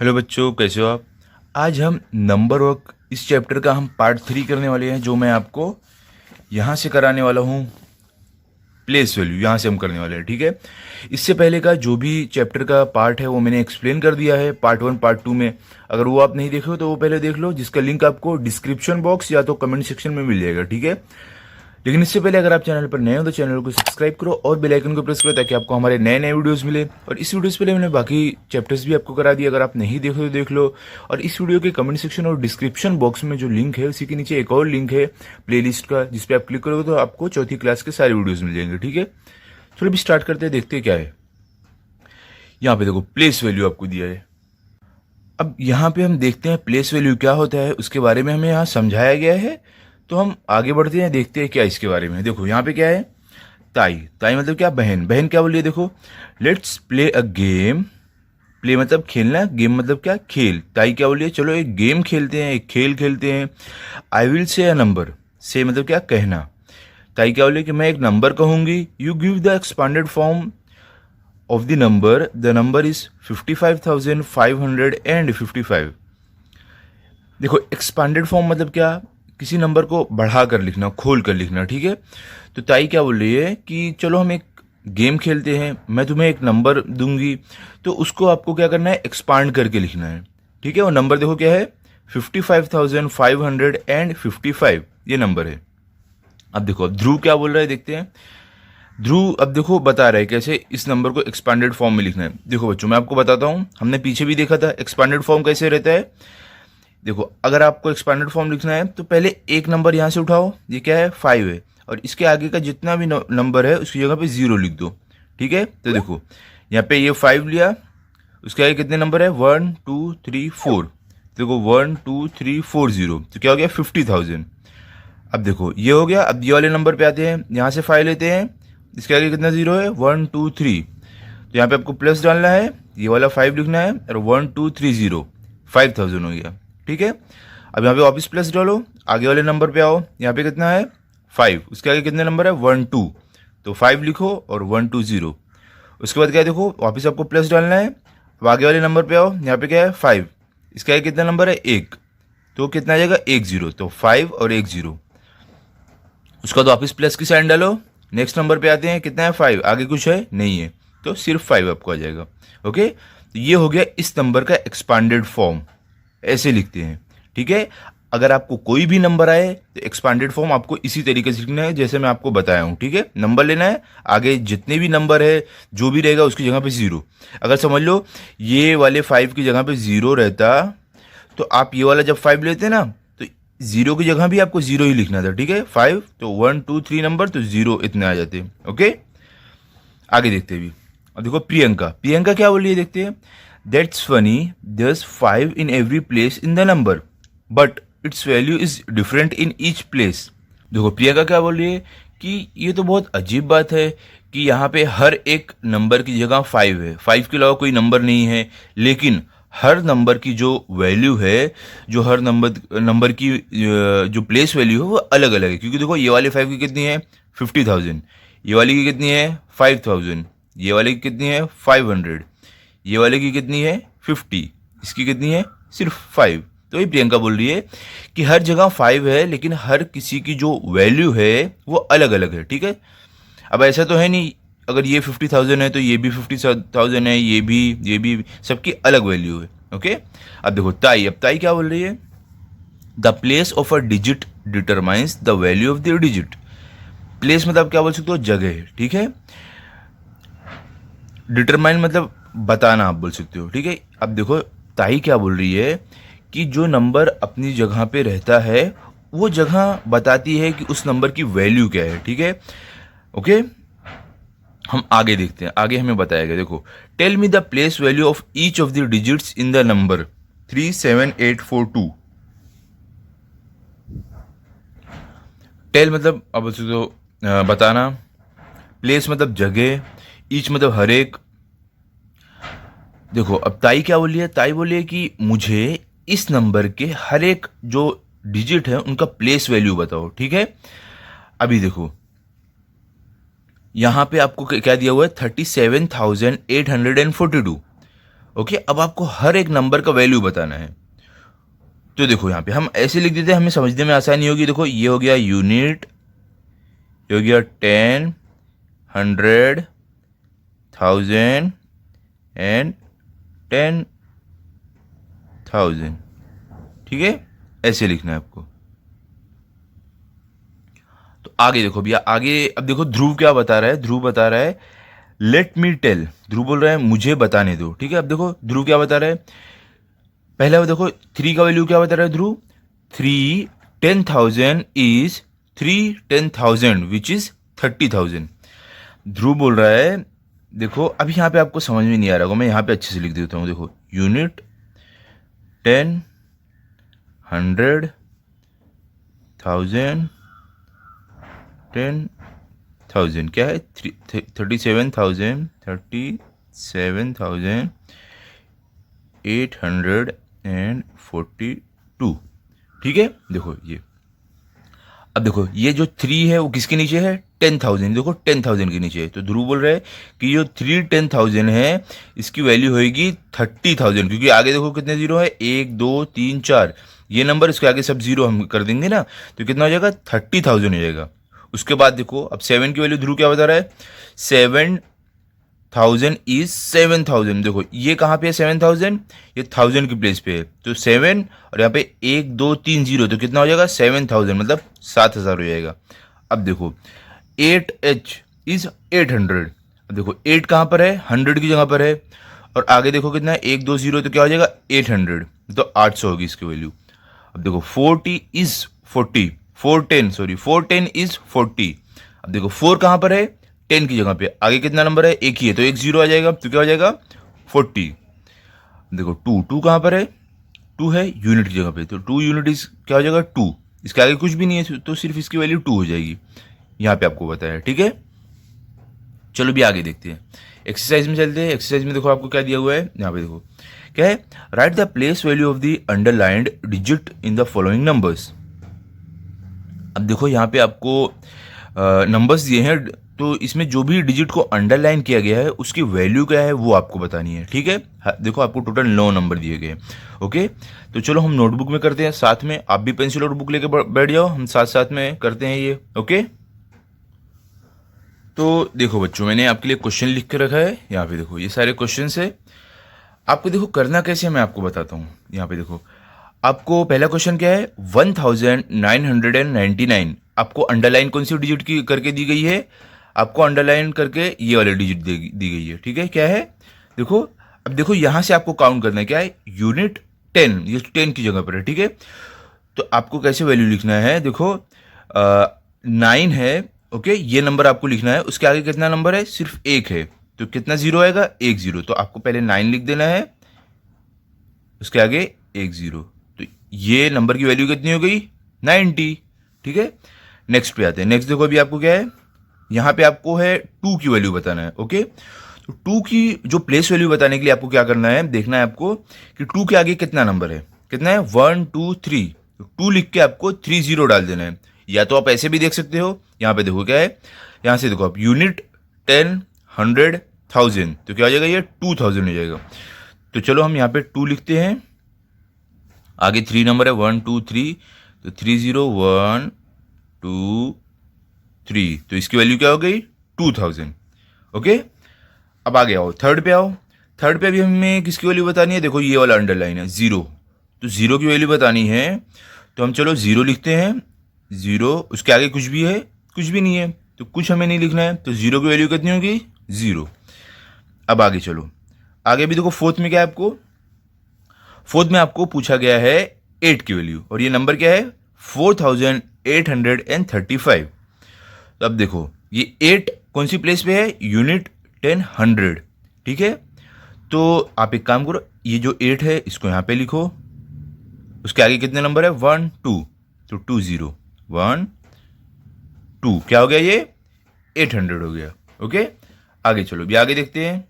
Hello बच्चों, कैसे हो आप। आज हम नंबर वर्क इस चैप्टर का हम पार्ट 3 करने वाले हैं, जो मैं आपको यहाँ से कराने वाला हूँ। प्लेस वैल्यू यहाँ से हम करने वाले हैं, ठीक है। इससे पहले का जो भी चैप्टर का पार्ट है वो मैंने एक्सप्लेन कर दिया है पार्ट 1 पार्ट 2 में। अगर वो आप नहीं देखे हो तो वो पहले देख लो, जिसका लिंक आपको डिस्क्रिप्शन बॉक्स या तो कमेंट सेक्शन में मिल जाएगा, ठीक है। लेकिन इससे पहले अगर आप चैनल पर नए हो तो चैनल को सब्सक्राइब करो और बेल आइकन को प्रेस करो, ताकि आपको हमारे नए नए वीडियोस मिले। और इस वीडियो से पहले मैंने बाकी चैप्टर्स भी आपको करा दिए, अगर आप नहीं देखो तो देख लो। और इस वीडियो के कमेंट सेक्शन और डिस्क्रिप्शन बॉक्स में जो लिंक है उसी के नीचे एक और लिंक है प्लेलिस्ट का, जिस पे आप क्लिक करोगे तो आपको चौथी क्लास के सारे वीडियोज मिल जाएंगे, ठीक है। चलो अभी स्टार्ट करते हैं, देखते हैं क्या है। यहाँ पे देखो प्लेस वैल्यू आपको दिया है। अब यहाँ पे हम देखते हैं प्लेस वैल्यू क्या होता है, उसके बारे में हमें यहाँ समझाया गया है। तो हम आगे बढ़ते हैं, देखते हैं क्या इसके बारे में। देखो यहाँ पे क्या है, ताई। ताई मतलब क्या, बहन। बहन क्या बोलिए, देखो let's play a game. Play मतलब खेलना, गेम मतलब क्या, खेल। ताई क्या बोलिए, चलो एक गेम खेलते हैं, एक खेल खेलते हैं। I will say a number. से मतलब क्या, कहना। ताई क्या बोलिए कि मैं एक नंबर कहूंगी। You give the expanded form of the number is 55,555। देखो एक्सपांडेड फॉर्म मतलब क्या, किसी नंबर को बढ़ा कर लिखना, खोल कर लिखना, ठीक है। तो ताई क्या बोल रही है कि चलो हम एक गेम खेलते हैं, मैं तुम्हें एक नंबर दूंगी, तो उसको आपको क्या करना है, एक्सपांड करके लिखना है, ठीक है। वो नंबर देखो क्या है, 55,555, ये नंबर है। अब देखो अब ध्रुव क्या बोल रहा है, देखते हैं। ध्रुव अब देखो बता रहा है कैसे इस नंबर को एक्सपांडेड फॉर्म में लिखना है। देखो बच्चों मैं आपको बताता हूँ, हमने पीछे भी देखा था एक्सपांडेड फॉर्म कैसे रहता है। देखो अगर आपको एक्सपांडेड फॉर्म लिखना है तो पहले एक नंबर यहाँ से उठाओ, ये क्या है, 5 है, और इसके आगे का जितना भी नंबर है उसकी जगह पे 0 लिख दो, ठीक है। तो देखो यहाँ पे ये 5 लिया, उसके आगे कितने नंबर है, 1 2 3 4। देखो 1 2 3 4 0, तो क्या हो गया, 50,000। अब देखो ये हो गया। अब ये वाले नंबर पे आते हैं, यहाँ से 5 लेते हैं, इसके आगे कितना 0 है, 1 2 3। तो यहाँ पे आपको प्लस डालना है, ये वाला 5 लिखना है, और 1 2 3 0, 5,000 हो गया, ठीक है। अब यहाँ पे वापस प्लस डालो, आगे वाले नंबर पे आओ, यहाँ पे कितना है 5, उसके आगे कितने नंबर है 1 2, तो 5 लिखो और 1 2 0। उसके बाद क्या है, देखो वापस आपको प्लस डालना है। अब आगे वाले नंबर पे आओ, यहाँ पे क्या है 5, इसके आगे कितना नंबर है 1, तो कितना आ जाएगा 1 0, तो 5 और 1 0। उसका बाद वापस प्लस की साइन डालो, नेक्स्ट नंबर पे आते हैं, कितना है 5, आगे कुछ है नहीं है, तो सिर्फ 5 आपको आ जाएगा, ओके। तो ये हो गया इस नंबर का एक्सपांडेड फॉर्म, ऐसे लिखते हैं, ठीक है। अगर आपको कोई भी नंबर आए तो एक्सपांडेड फॉर्म आपको इसी तरीके से लिखना है जैसे मैं आपको बताया हूँ, ठीक है। नंबर लेना है, आगे जितने भी नंबर है जो भी रहेगा उसकी जगह पे 0। अगर समझ लो ये वाले 5 की जगह पे 0 रहता, तो आप ये वाला जब 5 लेते ना तो 0 की जगह भी आपको 0 ही लिखना था, ठीक है। 5 तो 1 2 3 नंबर, तो 0 इतने आ जाते, ओके। आगे देखते भी। अब देखो प्रियंका। प्रियंका क्या बोल रही है, देखते हैं। That's funny, there's 5 in every place in the number, but its value is different in each place। देखो प्रियंका क्या बोल रही है कि ये तो बहुत अजीब बात है कि यहाँ पे हर एक नंबर की जगह 5 है, 5 के अलावा कोई नंबर नहीं है, लेकिन हर नंबर की जो वैल्यू है, जो हर नंबर की जो प्लेस वैल्यू है वो अलग अलग है। क्योंकि देखो ये वाले 5 की कितनी है 50,000, ये वाली की कितनी है 5,000, ये वाले की कितनी है 500, ये वाले की कितनी है 50, इसकी कितनी है सिर्फ 5। तो ये प्रियंका बोल रही है कि हर जगह 5 है, लेकिन हर किसी की जो वैल्यू है वो अलग अलग है, ठीक है। अब ऐसा तो है नहीं, अगर ये 50,000 है तो ये भी 50,000 है, ये भी, सबकी अलग वैल्यू है, ओके। अब देखो ताई। अब ताई क्या बोल रही है, the place of a digit determines the value of the digit. Place मतलब क्या बोल सकते हो, जगह, ठीक है। डिटरमाइन मतलब बताना आप बोल सकते हो, ठीक है। अब देखो ताई क्या बोल रही है कि जो नंबर अपनी जगह पे रहता है वो जगह बताती है कि उस नंबर की वैल्यू क्या है, ठीक है, ओके। हम आगे देखते हैं, आगे हमें बताया गया। देखो tell me the place value of each of the digits in the number 37842। Tell मतलब आप बोल सकते हो बताना, प्लेस मतलब जगह, ईच मतलब हर एक। देखो अब ताई क्या बोली है, ताई बोली है कि मुझे इस नंबर के हर एक जो डिजिट है उनका प्लेस वैल्यू बताओ, ठीक है। अभी देखो यहां पे आपको क्या दिया हुआ है 37,842, ओके, अब आपको हर एक नंबर का वैल्यू बताना है। तो देखो यहाँ पे हम ऐसे लिख देते हैं, हमें समझने में आसानी होगी। देखो ये हो गया यूनिट, ये हो गया 10, 100, 1000 एंड 10,000। ठीक है, ऐसे लिखना है आपको। तो आगे देखो भैया, आगे अब देखो ध्रुव क्या बता रहा है। ध्रुव बता रहा है लेट मी टेल। ध्रुव बोल रहा है मुझे बताने दो। ठीक है, अब देखो ध्रुव क्या बता रहा है। पहले वो देखो 3 का वैल्यू क्या बता रहा है ध्रुव। 3 10,000 इज 3 10,000 विच इज 30,000। ध्रुव बोल रहा है, देखो अभी यहाँ पे आपको समझ में नहीं आ रहा होगा, मैं यहाँ पे अच्छे से लिख देता हूँ। देखो यूनिट 10, 100, 1000, 10,000 क्या है 37,842। ठीक है, देखो ये, अब देखो ये जो 3 है वो किसके नीचे है, 10,000। देखो 10,000 के नीचे है। तो ध्रुव बोल रहे हैं कि जो 3 10,000 है इसकी वैल्यू होगी 30,000, क्योंकि आगे देखो कितने जीरो है, 1 2 3 4, ये नंबर इसके आगे सब जीरो हम कर देंगे ना, तो कितना हो जाएगा 30,000 हो जाएगा। उसके बाद देखो अब 7 की वैल्यू ध्रुव क्या बता रहा है, 7,000 इज 7,000। देखो ये कहाँ पे है 7,000, ये 1000 की प्लेस पे है। तो 7 और यहाँ पे 1 2 3 जीरो, तो कितना हो जाएगा 7,000, मतलब 7,000 हो जाएगा। अब देखो 8h इज 800। अब देखो 8 कहाँ पर है, 100 की जगह पर है, और आगे देखो कितना है 1 2 जीरो, तो क्या हो जाएगा 800, तो 800 होगी इसकी वैल्यू। अब देखो 40 इज 40, 410 इज 40। अब देखो 4 कहाँ पर है, 10 की जगह पे, आगे कितना नंबर है, एक ही है, तो एक जीरो आ जाएगा, तो क्या हो जाएगा 40। देखो 2 कहाँ पर है, 2 है यूनिट की जगह पे, तो 2 यूनिट इज क्या हो जाएगा 2, इसके आगे कुछ भी नहीं है, तो सिर्फ इसकी वैल्यू 2 हो जाएगी। यहाँ पे आपको बताया। ठीक है, चलो भी आगे देखते हैं, एक्सरसाइज में चलते हैं। एक्सरसाइज में देखो आपको क्या दिया हुआ है, यहाँ पे देखो क्या है, right the place value of the underlined digit in the following numbers. अब देखो यहाँ पे आपको नंबर्स दिए हैं, तो इसमें जो भी डिजिट को अंडरलाइन किया गया है उसकी वैल्यू क्या है वो आपको बतानी है। ठीक है, देखो आपको टोटल 9 नंबर दिए गए। ओके, तो चलो हम नोटबुक में करते हैं साथ में, आप भी पेंसिल और बुक लेके बैठ जाओ, हम साथ साथ में करते हैं ये। ओके, तो देखो बच्चों मैंने आपके लिए क्वेश्चन लिख के रखा है, यहाँ पे देखो ये सारे क्वेश्चन है। आपको देखो करना कैसे है मैं आपको बताता हूँ। यहाँ पे देखो आपको पहला क्वेश्चन क्या है, 1999, आपको अंडरलाइन कौन सी डिजिट की करके दी गई है, आपको अंडरलाइन करके ये वाली डिजिट दी गई है। ठीक है, क्या है देखो, अब देखो यहां से आपको काउंट करना है, क्या है यूनिट 10, ये 10 की जगह पर है। ठीक है, तो आपको कैसे वैल्यू लिखना है, देखो 9 है। ओके, ये नंबर आपको लिखना है, उसके आगे कितना नंबर है, सिर्फ एक है, तो कितना जीरो आएगा, एक जीरो, तो आपको पहले 9 लिख देना है, उसके आगे एक जीरो, तो ये नंबर की वैल्यू कितनी हो गई 90। ठीक है, नेक्स्ट पे आते हैं। नेक्स्ट देखो अभी आपको क्या है, यहाँ पे आपको है 2 की वैल्यू बताना है। ओके, तो 2 की जो प्लेस वैल्यू बताने के लिए आपको क्या करना है, देखना है आपको कि 2 के आगे कितना नंबर है, कितना है 1 2 3, तो 2 लिख के आपको 3 जीरो डाल देना है, या तो आप ऐसे भी देख सकते हो। यहाँ पे देखो क्या है, यहाँ से देखो आप यूनिट 10 100 1000, तो क्या हो जाएगा ये 2000 हो जाएगा। तो चलो हम यहाँ पे 2 लिखते हैं, आगे 3 नंबर है 1 2 3, तो 3 0 1 2 3, तो इसकी वैल्यू क्या हो गई 2000। ओके, अब आगे आओ थर्ड पे आओ। थर्ड पे भी हमें किसकी वैल्यू बतानी है, देखो ये वाला अंडरलाइन है 0, तो 0 की वैल्यू बतानी है, तो हम चलो 0 लिखते हैं। 0 उसके आगे कुछ भी है, कुछ भी नहीं है, तो कुछ हमें नहीं लिखना है, तो 0 की वैल्यू कितनी होगी 0। अब आगे चलो, आगे भी देखो फोर्थ में क्या है, आपको फोर्थ में आपको पूछा गया है 8 की वैल्यू, और ये नंबर क्या है 4835। तो अब देखो ये 8 कौन सी प्लेस पे है, यूनिट 10 100। ठीक है, तो आप एक काम करो, ये जो 8 है इसको यहाँ पे लिखो, उसके आगे कितने नंबर है 1 2, तो 2 0 1 2, क्या हो गया ये 800 हो गया। ओके, आगे चलो भी आगे देखते हैं।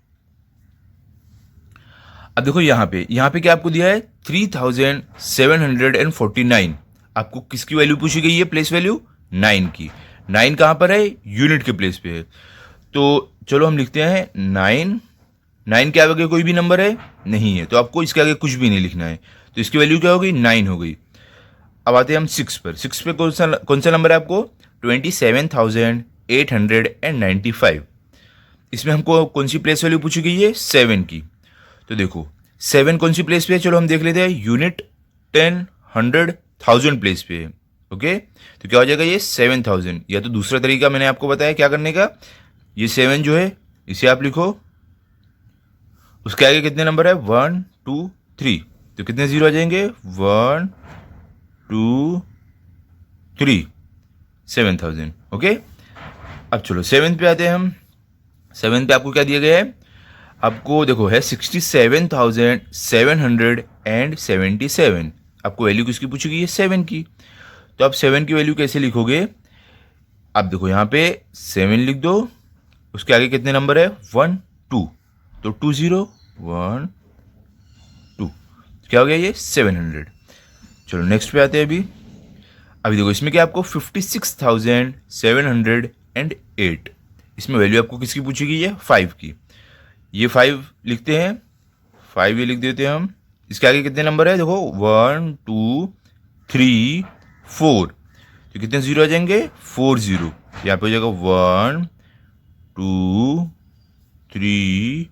अब देखो यहाँ पे क्या आपको दिया है 3749, आपको किसकी वैल्यू पूछी गई है, प्लेस वैल्यू 9 की। 9 कहाँ पर है, यूनिट के प्लेस पे है, तो चलो हम लिखते हैं 9 9 के आगे कोई भी नंबर है नहीं है, तो आपको इसके आगे कुछ भी नहीं लिखना है, तो इसकी वैल्यू क्या हो गई, 9 हो गई। अब आते हैं हम 6 पर। 6 पे कौन सा नंबर है आपको, 27,895। इसमें हमको कौन सी प्लेस वैल्यू पूछी गई है, 7 की। तो देखो 7 कौन सी प्लेस पे है, चलो हम देख लेते हैं, यूनिट 10, 100, 1000 प्लेस पे है। ओके, तो क्या हो जाएगा ये 7000। या तो दूसरा तरीका मैंने आपको बताया क्या करने का, ये 7 जो है इसे आप लिखो, उसके आगे कितने नंबर है, 1 2 3, तो कितने जीरो आ जाएंगे, 1 2 3, 7000। ओके, अब चलो 7 पे आते हैं हम। 7 पे आपको क्या दिया गया है, आपको देखो है 67,777। आपको वैल्यू किसकी पूछी गई है, 7 की। तो आप 7 की वैल्यू कैसे लिखोगे, आप देखो यहाँ पे 7 लिख दो, उसके आगे कितने नंबर है, 1 2, तो 20 1 2, क्या हो गया ये 700। चलो नेक्स्ट पे आते हैं अभी देखो इसमें क्या आपको 56,708, इसमें वैल्यू आपको किसकी पूछी गई है, 5 की। ये 5 लिखते हैं, 5 ये लिख देते हैं हम। इसके आगे कितने नंबर है, देखो 1 2 3 4, तो कितने जीरो आ जाएंगे, 4 जीरो। यहाँ पे हो जाएगा 1 2 3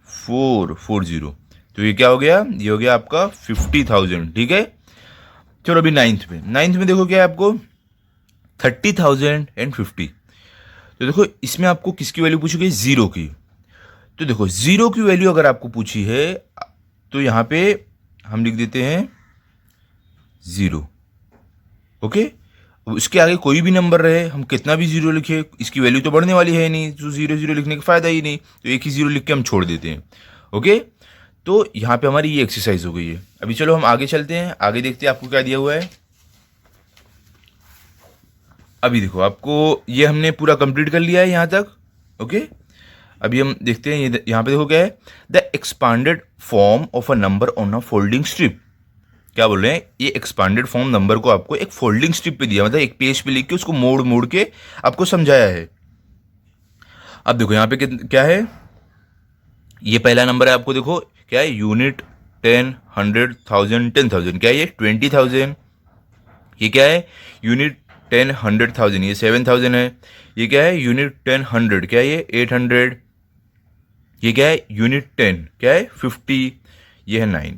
4, 4 जीरो। तो ये क्या हो गया, ये हो गया आपका 50,000। ठीक है, चलो अभी 9th में देखो क्या है आपको 30,050। तो देखो इसमें आपको किसकी वैल्यू पूछी गई, 0 की। तो देखो 0 की वैल्यू अगर आपको पूछी है तो यहां पे हम लिख देते हैं 0। ओके, उसके आगे कोई भी नंबर रहे, हम कितना भी 0 लिखे, इसकी वैल्यू तो बढ़ने वाली है नहीं, तो 0 0 लिखने का फायदा ही नहीं, तो एक ही 0 लिख के हम छोड़ देते हैं। ओके, तो यहाँ पे हमारी ये एक्सरसाइज हो गई है। अभी चलो हम आगे चलते हैं, आगे देखते हैं आपको क्या दिया हुआ है। अभी देखो आपको ये हमने पूरा कंप्लीट कर लिया है यहाँ तक। ओके, अभी हम देखते हैं ये यहाँ पे देखो क्या है, the expanded form of a number on a folding strip. क्या बोल रहे हैं, ये एक्सपांडेड फॉर्म नंबर को आपको एक फोल्डिंग स्ट्रिप पे दिया, मतलब एक पेज पे लिख के उसको मोड़ मोड़ के आपको समझाया है। अब देखो यहाँ पे क्या है, ये पहला नंबर है, आपको देखो क्या है, यूनिट 10, 100, 1000, 10,000, क्या है ये 20,000। ये क्या है, यूनिट 10, 100, 1000, ये 7,000 है। ये क्या है, यूनिट 10, 100, क्या है ये 800। ये क्या है, यूनिट 10, क्या है 50, ये है 9।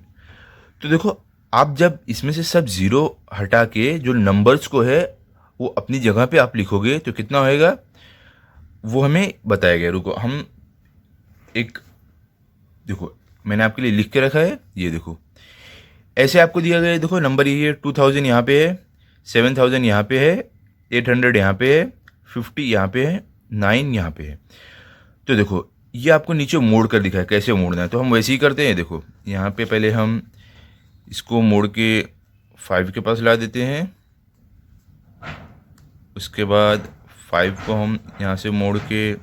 तो देखो आप जब इसमें से सब जीरो हटा के जो नंबर्स को है वो अपनी जगह पे आप लिखोगे तो कितना होएगा, वो हमें बताया गया। रुको हम एक, देखो मैंने आपके लिए लिख के रखा है, ये देखो ऐसे आपको दिया गया है। देखो नंबर ये 2000 यहाँ पे है, 7000 यहाँ पे है, 800 यहाँ पे है, 50 यहाँ पे है, 9 यहाँ पे है। तो देखो ये आपको नीचे मोड़ कर दिखा है कैसे मोड़ना है, तो हम वैसे ही करते हैं। देखो यहाँ पे पहले हम इसको मोड़ के 5 के पास ला देते हैं, उसके बाद 5 को हम यहाँ से मोड़ के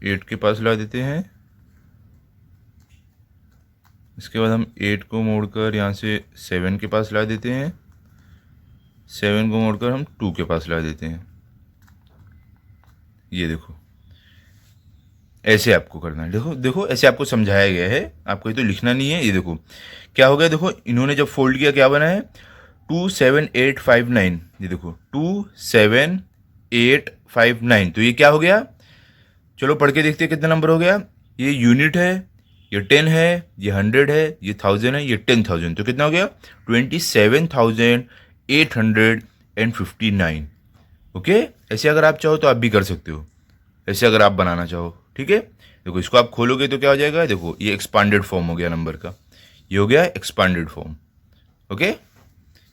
8 के पास ला देते हैं, इसके बाद हम 8 को मोड़कर यहाँ से 7 के पास ला देते हैं, 7 को मोड़कर हम 2 के पास ला देते हैं। ये देखो ऐसे आपको करना है। देखो देखो ऐसे आपको समझाया गया है, आपको ये तो लिखना नहीं है। ये देखो क्या हो गया, देखो इन्होंने जब फोल्ड किया क्या बना है, 27859। ये देखो 27859, तो ये क्या हो गया, चलो पढ़ के देखते हैं कितना नंबर हो गया। ये यूनिट है, ये 10 है, ये 100 है, ये 1000 है, ये 10,000, तो कितना हो गया 27,859। ओके, ऐसे अगर आप चाहो तो आप भी कर सकते हो, ऐसे अगर आप बनाना चाहो। ठीक है, देखो इसको आप खोलोगे तो क्या हो जाएगा, देखो ये एक्सपांडेड फॉर्म हो गया नंबर का, ये हो गया एक्सपांडेड फॉर्म। ओके,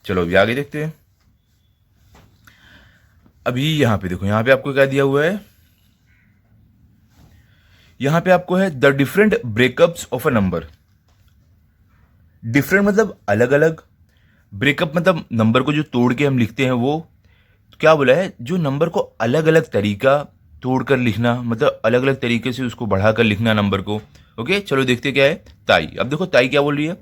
चलो अभी आगे देखते हैं। अभी यहाँ पे देखो, यहाँ पे आपको क्या दिया हुआ है, यहाँ पे आपको है the different breakups of a number. Different मतलब अलग अलग, ब्रेकअप मतलब नंबर को जो तोड़ के हम लिखते हैं वो। तो क्या बोला है, जो नंबर को अलग अलग तरीका तोड़कर लिखना, मतलब अलग अलग तरीके से उसको बढ़ाकर लिखना नंबर को। ओके, चलो देखते क्या है ताई। अब देखो ताई क्या बोल रही है,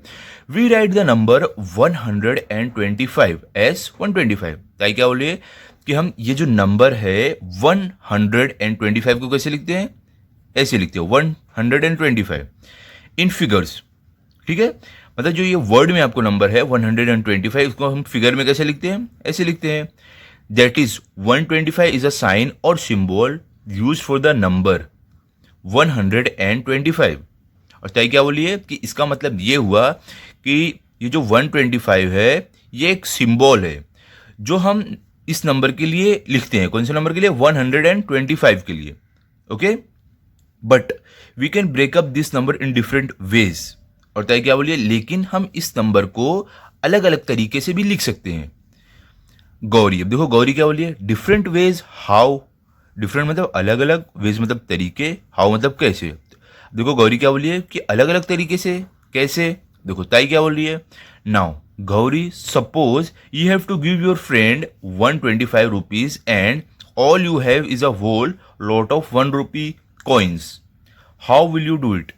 we write the number 125 as 125। ताई क्या बोल रही है कि हम ये जो नंबर है 125 को कैसे लिखते हैं, ऐसे लिखते हो 125 इन फिगर्स, ठीक है। मतलब जो ये वर्ड में आपको नंबर है 125, इसको हम फिगर में कैसे लिखते हैं, ऐसे लिखते हैं। That is 125 is a sign और symbol use for the number 125। और तय क्या बोलिए कि इसका मतलब ये हुआ कि ये जो 125 है ये एक सिंबल है जो हम इस नंबर के लिए लिखते हैं। कौन से नंबर के लिए, 125 के लिए, okay. But we can break up this number in different ways. और तय क्या बोलिए, लेकिन हम इस नंबर को अलग अलग तरीके से भी लिख सकते हैं। गौरी, अब देखो गौरी क्या बोलिए, डिफरेंट वेज हाउ। डिफरेंट मतलब अलग अलग, वेज मतलब तरीके, हाउ मतलब कैसे। देखो गौरी क्या बोलिए कि अलग अलग तरीके से, कैसे। देखो ताई क्या बोल रही है, now Gauri suppose you have to give your friend 125 rupees and all you have is a whole lot of 1 rupee coins, how will you do it.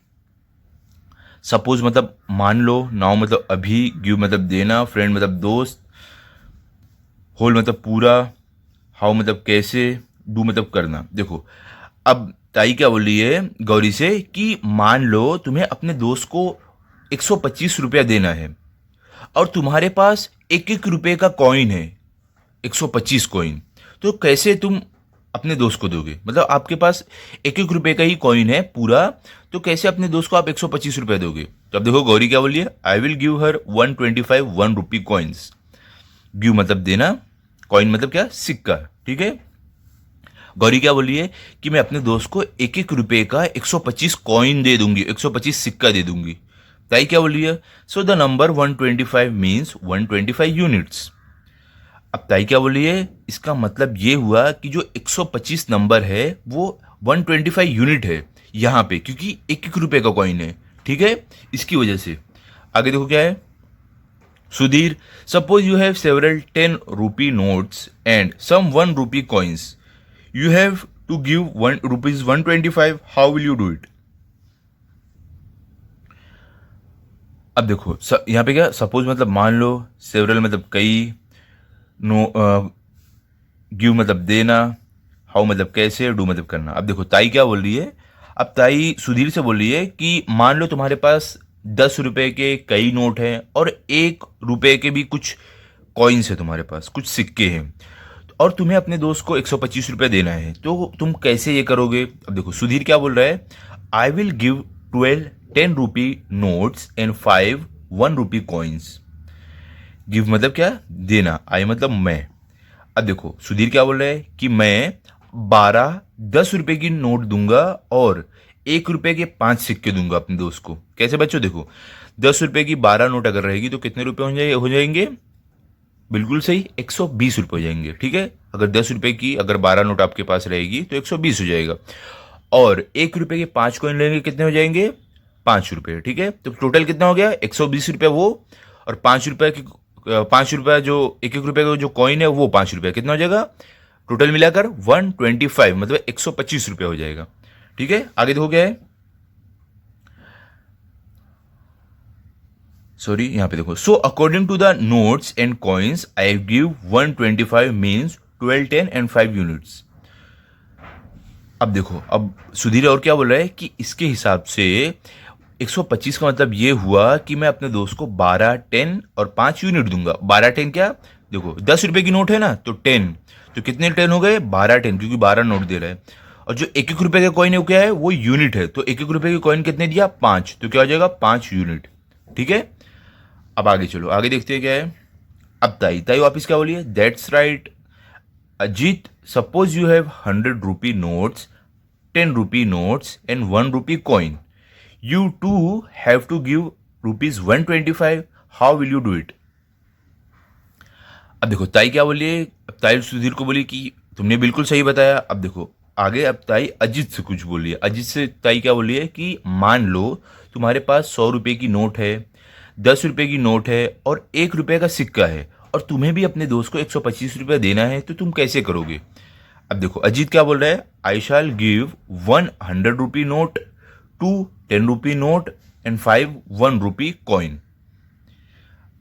Suppose मतलब मान लो, नाउ मतलब अभी, गिव मतलब देना, फ्रेंड मतलब दोस्त, होल मतलब पूरा, हाउ मतलब कैसे, डू मतलब करना। देखो अब ताई क्या बोल रही है गौरी से कि मान लो तुम्हें अपने दोस्त को 125 रुपया देना है और तुम्हारे पास 1-1 रुपये का कॉइन है, 125 कॉइन, तो कैसे तुम अपने दोस्त को दोगे। मतलब आपके पास 1-1 रुपये का ही कॉइन है पूरा, तो कैसे अपने दोस्त को आप 125 रुपये दोगे। तो अब देखो गौरी क्या बोलिए, I will give her 125 1 rupee coins. Give मतलब देना, कॉइन मतलब क्या, सिक्का, ठीक है। गौरी क्या बोली है कि मैं अपने दोस्त को 1-1 रुपये का 125 कॉइन दे दूंगी, 125 सिक्का दे दूंगी। ताई क्या बोली है, so the number 125 means 125 units. अब ताई क्या बोली है, इसका मतलब ये हुआ कि जो 125 नंबर है वो 125 यूनिट है यहाँ पे, क्योंकि 1-1 रुपये का कॉइन है, ठीक है, इसकी वजह से। आगे देखो क्या है, Sudhir suppose you have several 10 rupee notes and some 1 rupee coins, you have to give 1 rupees 125, how will you do it. अब देखो यहाँ पे क्या, सपोज मतलब मान लो, सेवरल मतलब कई, नो गिव मतलब देना, हाउ मतलब कैसे, डू मतलब करना। अब देखो ताई क्या बोल रही है, अब ताई सुधीर से बोल रही है कि मान लो तुम्हारे पास 10 रुपए के कई नोट हैं और 1 रुपए के भी कुछ कॉइन्स है, तुम्हारे पास कुछ सिक्के हैं, और तुम्हें अपने दोस्त को 125 रुपये देना है, तो तुम कैसे ये करोगे। अब देखो सुधीर क्या बोल रहा है, I will give 12 10 rupee notes and 5 1 rupee coins. Give मतलब क्या, देना, आई मतलब मैं। अब देखो सुधीर क्या बोल रहा है कि मैं 12 10 रुपए की नोट दूंगा और 1 रुपए के 5 सिक्के दूंगा अपने दोस्त को। कैसे बच्चों, देखो 10 रुपए की 12 नोट अगर रहेगी तो कितने रुपए हो जाएंगे, बिल्कुल सही, 120 रुपये हो जाएंगे, ठीक है। अगर 10 रुपए की अगर 12 नोट आपके पास रहेगी तो 120 हो जाएगा, और 1 रुपए के 5 कॉइन लेंगे कितने हो जाएंगे, 5 रुपये, ठीक है। तो टोटल कितना हो गया, 120 रुपये वो, और 5 रुपये की 5 रुपये जो 1-1 रुपये का जो कॉइन है वो 5 रुपये, कितना हो जाएगा, टोटल मिलाकर 125, मतलब 125 रुपये हो जाएगा, ठीक है। आगे देखो क्या है, सॉरी यहाँ पे देखो, so according to the notes and coins I give 125 means 12 10 एंड 5 यूनिट्स। अब देखो अब सुधीर और क्या बोल रहा है कि इसके हिसाब से 125 का मतलब ये हुआ कि मैं अपने दोस्त को 12 10 और 5 यूनिट दूंगा। 12 10 क्या, देखो 10 रुपए की नोट है ना, तो 10, तो कितने 10 हो गए, 12 10, क्योंकि 12 नोट दे रहा है। और जो 1-1 रुपए का कॉइन है वो क्या है, वो यूनिट है, तो 1-1 रुपए की कॉइन कितने दिया, 5, तो क्या हो जाएगा 5 यूनिट, ठीक है। अब आगे चलो, आगे देखते हैं क्या है। अब ताई ताई वापिस क्या बोलिए, that's right Ajit suppose you have 100 rupee notes 10 rupee notes and 1 rupee coin, you to have to give rupees 125, how will you do it. अब देखो ताई क्या बोलिए, अब ताई सुधीर को बोली कि तुमने बिल्कुल सही बताया। अब देखो आगे, अब ताई अजीत से कुछ बोलिए, अजीत से ताई क्या बोलिए कि मान लो तुम्हारे पास 100 रुपये की नोट है, 10 रुपये की नोट है और 1 रुपये का सिक्का है, और तुम्हें भी अपने दोस्त को 125 रुपये देना है, तो तुम कैसे करोगे। अब देखो अजीत क्या बोल रहा है, I shall give 100 rupee note, 2 10 rupee note and 5 1 rupee coin.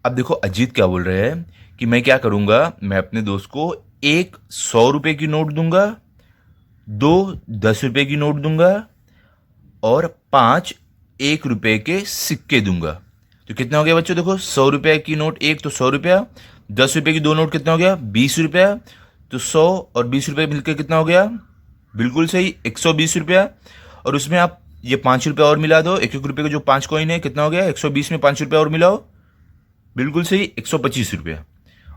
अब देखो अजीत क्या बोल रहे हैं कि मैं क्या करूंगा, मैं अपने दोस्त को 1 100 रुपये की नोट दूंगा, 2 10 रुपये की नोट दूंगा और 5 1 रुपए के सिक्के दूंगा। तो कितना हो गया बच्चों, देखो 100 रुपए की नोट एक तो 100 रुपया, 10 रुपए की दो नोट कितना हो गया 20 रुपया, तो 100 और 20 रुपये मिलकर कितना हो गया, बिल्कुल सही 120 रुपया। और उसमें आप ये 5 रुपया और मिला दो, 1 1 रुपये के जो 5 कॉइन है कितना हो गया 120 में 5 रुपया और मिलाओ, बिल्कुल सही 125 रुपया।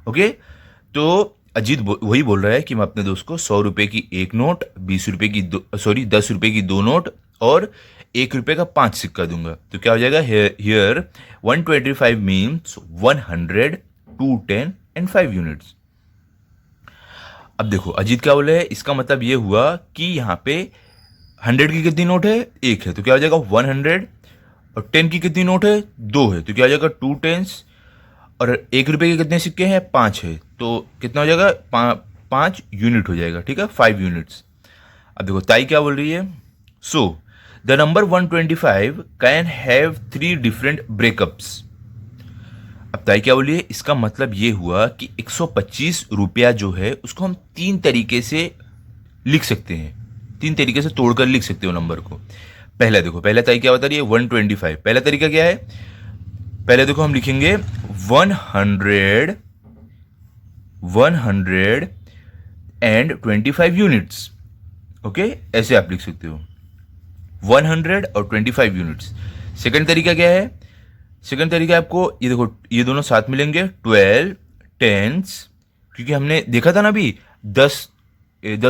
ओके, तो अजीत वही बोल रहा है कि मैं अपने दोस्त को 100 रुपए की एक नोट, 20 रुपए की दो, सॉरी 10 रुपए की दो नोट और 1 रुपए का 5 सिक्का दूंगा। तो क्या हो जाएगा हियर 125 मीन्स 100, 2, 10 एंड 5 यूनिट्स। अब देखो अजीत क्या बोले, इसका मतलब ये हुआ कि यहाँ पे 100 की कितनी नोट है, एक है, तो क्या हो जाएगा 100, और 10 की कितनी नोट है, दो है, तो क्या हो जाएगा 2 टेंस, और 1 रुपए के कितने सिक्के हैं, 5 है, तो कितना हो जाएगा 5 यूनिट हो जाएगा, ठीक है 5 यूनिट्स। अब देखो ताई क्या बोल रही है, so the number 125 can have 3 different breakups. अब ताई क्या बोलिए, इसका मतलब ये हुआ कि 125 रुपया जो है उसको हम 3 तरीके से लिख सकते हैं, 3 तरीके से तोड़कर लिख सकते हो नंबर को। पहला देखो, पहला ताई क्या बता रही है 125, पहला तरीका क्या है, पहले देखो हम लिखेंगे 100 एंड 25 यूनिट्स। ओके, ऐसे आप लिख सकते हो 100 और 25 यूनिट्स। सेकंड तरीका क्या है, सेकंड तरीका आपको ये देखो, ये दोनों साथ मिलेंगे 12 टेंस, क्योंकि हमने देखा था ना अभी 10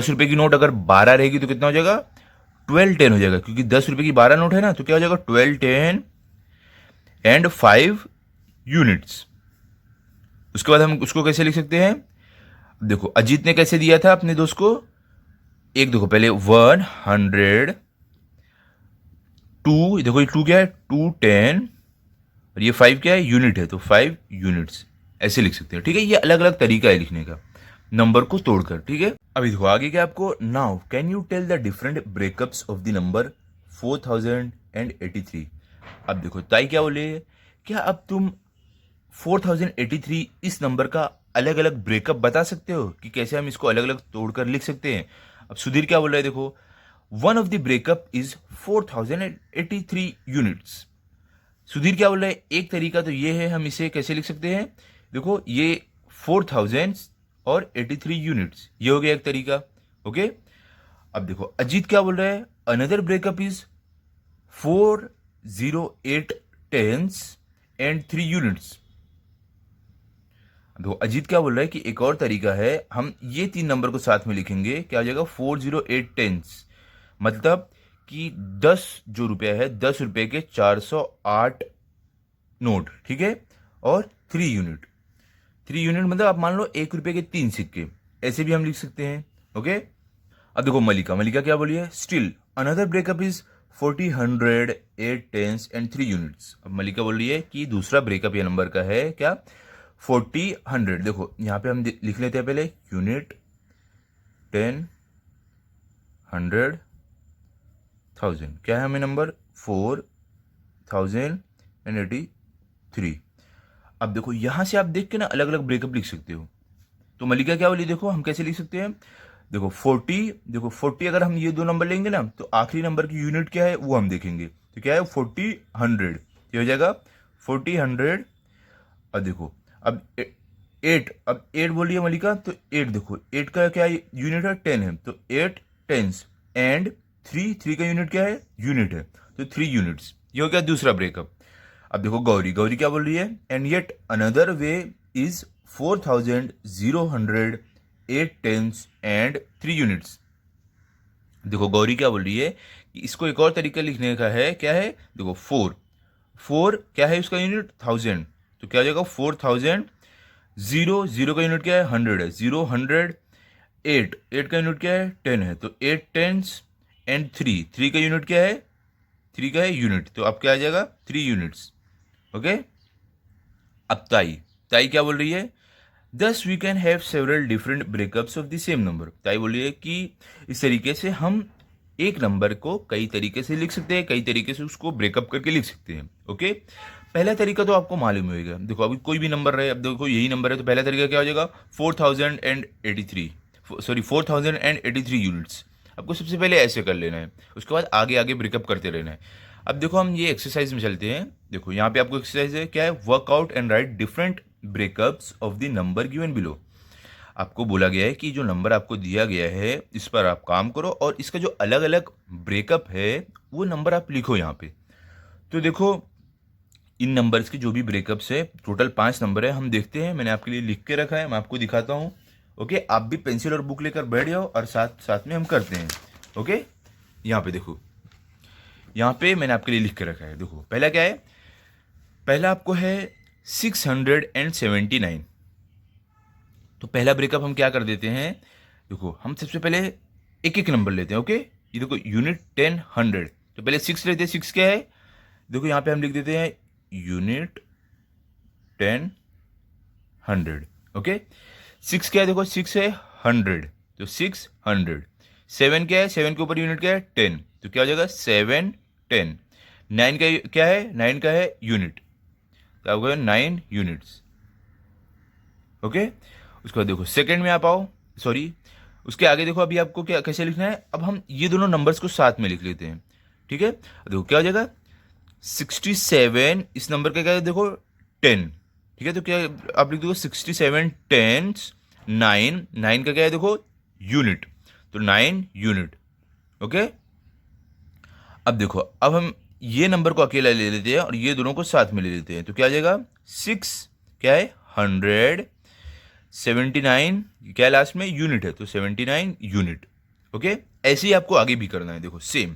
रुपए की नोट अगर 12 रहेगी तो कितना हो जाएगा 12 10 हो जाएगा, क्योंकि 10 रुपए की 12 नोट है ना, तो क्या हो जाएगा 12 10 एंड 5 यूनिट्स। उसके बाद हम उसको कैसे लिख सकते हैं, देखो अजीत ने कैसे दिया था अपने दोस्त को, एक देखो पहले 100, 2 देखो ये 2 क्या है 2 10, और ये 5 क्या है यूनिट है, तो 5 यूनिट्स, ऐसे लिख सकते हैं, ठीक है। ये अलग अलग तरीका है लिखने का नंबर को तोड़कर, ठीक है। अभी देखो आगे क्या आपको, now can you tell the different breakups of the number 4083। अब देखो ताई क्या बोले, क्या अब तुम 4083 इस नंबर का अलग अलग ब्रेकअप बता सकते हो कि कैसे हम इसको अलग अलग तोड़कर लिख सकते हैं। अब सुधीर क्या बोल रहा है, देखो one of the breakup is 4083 units. Sudhir क्या बोल रहा है, एक तरीका तो ये है, हम इसे कैसे लिख सकते हैं, देखो ये 4000 और 83 यूनिट्स, ये हो गया एक तरीका। ओके, अब देखो अजीत क्या बोल रहा है, another breakup is 408 tens and 3 units. देखो अजीत क्या बोल रहा है कि एक और तरीका है, हम ये 3 नंबर को साथ में लिखेंगे, क्या हो जाएगा 408 टेंस, मतलब कि 10 जो रुपया है 10 रुपए के 408 नोट, ठीक है, और 3 यूनिट, 3 यूनिट मतलब आप मान लो 1 रुपए के 3 सिक्के, ऐसे भी हम लिख सकते हैं। ओके, अब देखो मलिका, मलिका क्या बोली है, still another breakup is 40 100 8 tens and 3 units. अब मलिका बोल रही है कि दूसरा ब्रेकअप ये नंबर का है क्या 40 100, देखो यहाँ पे हम लिख लेते हैं पहले यूनिट 10 100 1000, क्या है हमें नंबर 4083। अब देखो यहां से आप देख के ना अलग अलग ब्रेकअप लिख सकते हो। तो मलिका क्या बोली, देखो हम कैसे लिख सकते हैं, देखो 40, देखो 40 अगर हम ये दो नंबर लेंगे ना तो आखिरी नंबर की यूनिट क्या है वो हम देखेंगे, तो क्या है 40 100, ये हो जाएगा 40 100। और देखो अब 8, अब 8 बोलिए मलिका, तो 8 देखो 8 का क्या यूनिट है 10 है, तो 8 टेंस एंड 3 का यूनिट क्या है यूनिट है, तो 3 यूनिट्स, ये हो गया दूसरा ब्रेकअप। अब देखो गौरी, गौरी क्या बोल रही है, and yet another way is 4000 8 tens and 3 units. देखो गौरी क्या बोल रही है कि इसको एक और तरीका लिखने का है, क्या है, देखो 4 क्या है उसका यूनिट 1000, तो क्या हो जाएगा 4000, 0 का यूनिट क्या है 100 है, 0 100, 8 का यूनिट क्या है 10 है, तो 8 टेंस एंड 3 का यूनिट क्या है 3 का है यूनिट, तो अब क्या आ जाएगा 3 यूनिट्स। ओके, अब ताई, ताई क्या बोल रही है, thus we can have several different breakups of the same number. ताई बोल रही है कि इस तरीके से हम एक नंबर को कई तरीके से लिख सकते हैं, कई तरीके से उसको ब्रेकअप करके लिख सकते हैं। ओके, पहला तरीका तो आपको मालूम होगा, देखो अभी कोई भी नंबर रहे, अब देखो यही नंबर है, तो पहला तरीका क्या हो जाएगा 4083, सॉरी 4083 यूनिट्स। आपको सबसे पहले ऐसे कर लेना है, उसके बाद आगे आगे ब्रेकअप करते रहना है। अब देखो हम ये एक्सरसाइज में चलते हैं। देखो यहाँ पे आपको एक्सरसाइज है, क्या है, workout and right different breakups of the number given below. आपको बोला गया है कि जो नंबर आपको दिया गया है इस पर आप काम करो और इसका जो अलग अलग ब्रेकअप है वो नंबर आप लिखो यहाँ पे। तो देखो इन नंबर्स के जो भी ब्रेकअप्स है, टोटल 5 नंबर है, हम देखते हैं। मैंने आपके लिए लिख के रखा है, मैं आपको दिखाता हूँ। ओके, आप भी पेंसिल और बुक लेकर बैठ जाओ और साथ साथ में हम करते हैं। ओके, यहाँ पे देखो, यहाँ पे मैंने आपके लिए लिख के रखा है। देखो पहला क्या है, पहला आपको है 679। तो पहला ब्रेकअप हम क्या कर देते हैं, देखो हम सबसे पहले एक एक नंबर लेते हैं। ओके, ये देखो यूनिट 10 100, तो पहले 6 लेते हैं। 6 क्या है, देखो यहाँ पे हम लिख देते हैं यूनिट 10 100। ओके, 6 क्या है, देखो 6 है 100, तो 600। 7 क्या है, 7 के ऊपर यूनिट क्या है 10, तो क्या हो जाएगा 7 10। 9 का क्या है, 9 का है यूनिट, तो आपको 9 यूनिट्स। ओके, उसके बाद देखो सेकंड में आप आओ, सॉरी उसके आगे देखो अभी आपको क्या कैसे लिखना है। अब हम ये दोनों नंबर्स को साथ में लिख लेते हैं। ठीक है, देखो क्या हो जाएगा 67, इस नंबर का क्या है देखो 10। ठीक है, तो क्या आप लिख दो 67 टेंस 9, 9 का क्या है देखो यूनिट, तो 9 यूनिट। ओके, अब देखो अब हम ये नंबर को अकेला ले लेते हैं और ये दोनों को साथ में ले लेते हैं, तो क्या आ जाएगा 6 क्या है 100, 79 क्या है लास्ट में यूनिट है, तो 79 यूनिट। ओके, ऐसे ही आपको आगे भी करना है। देखो सेम,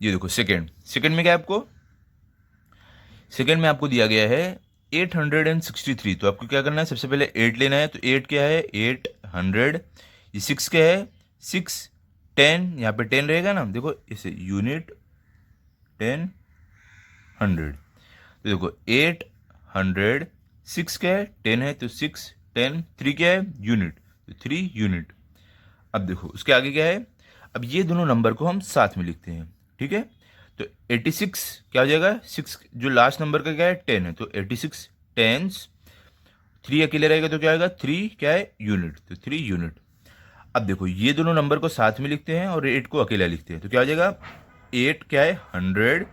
ये देखो सेकंड, सेकंड में क्या है आपको, सेकंड में आपको दिया गया है 863, तो आपको क्या करना है, सबसे पहले 8 लेना है। तो 8 क्या है 800, ये 6 क्या है 6 10, यहाँ पे 10 रहेगा ना, देखो इसे यूनिट 10 100। तो देखो 800, 6 क्या है 10 है, तो 6 10, 3 क्या है यूनिट, तो 3 यूनिट। अब देखो उसके आगे क्या है, अब ये दोनों नंबर को हम साथ में लिखते हैं। ठीक है, तो 86 क्या हो जाएगा, 6 जो लास्ट नंबर का क्या है 10 है, तो 86 टेंस, 3 अकेले रहेगा तो क्या आएगा 3 क्या है यूनिट, तो 3 यूनिट। अब देखो ये दोनों नंबर को साथ में लिखते हैं और 8 को अकेला लिखते हैं, तो क्या हो जाएगा 8 क्या है 100,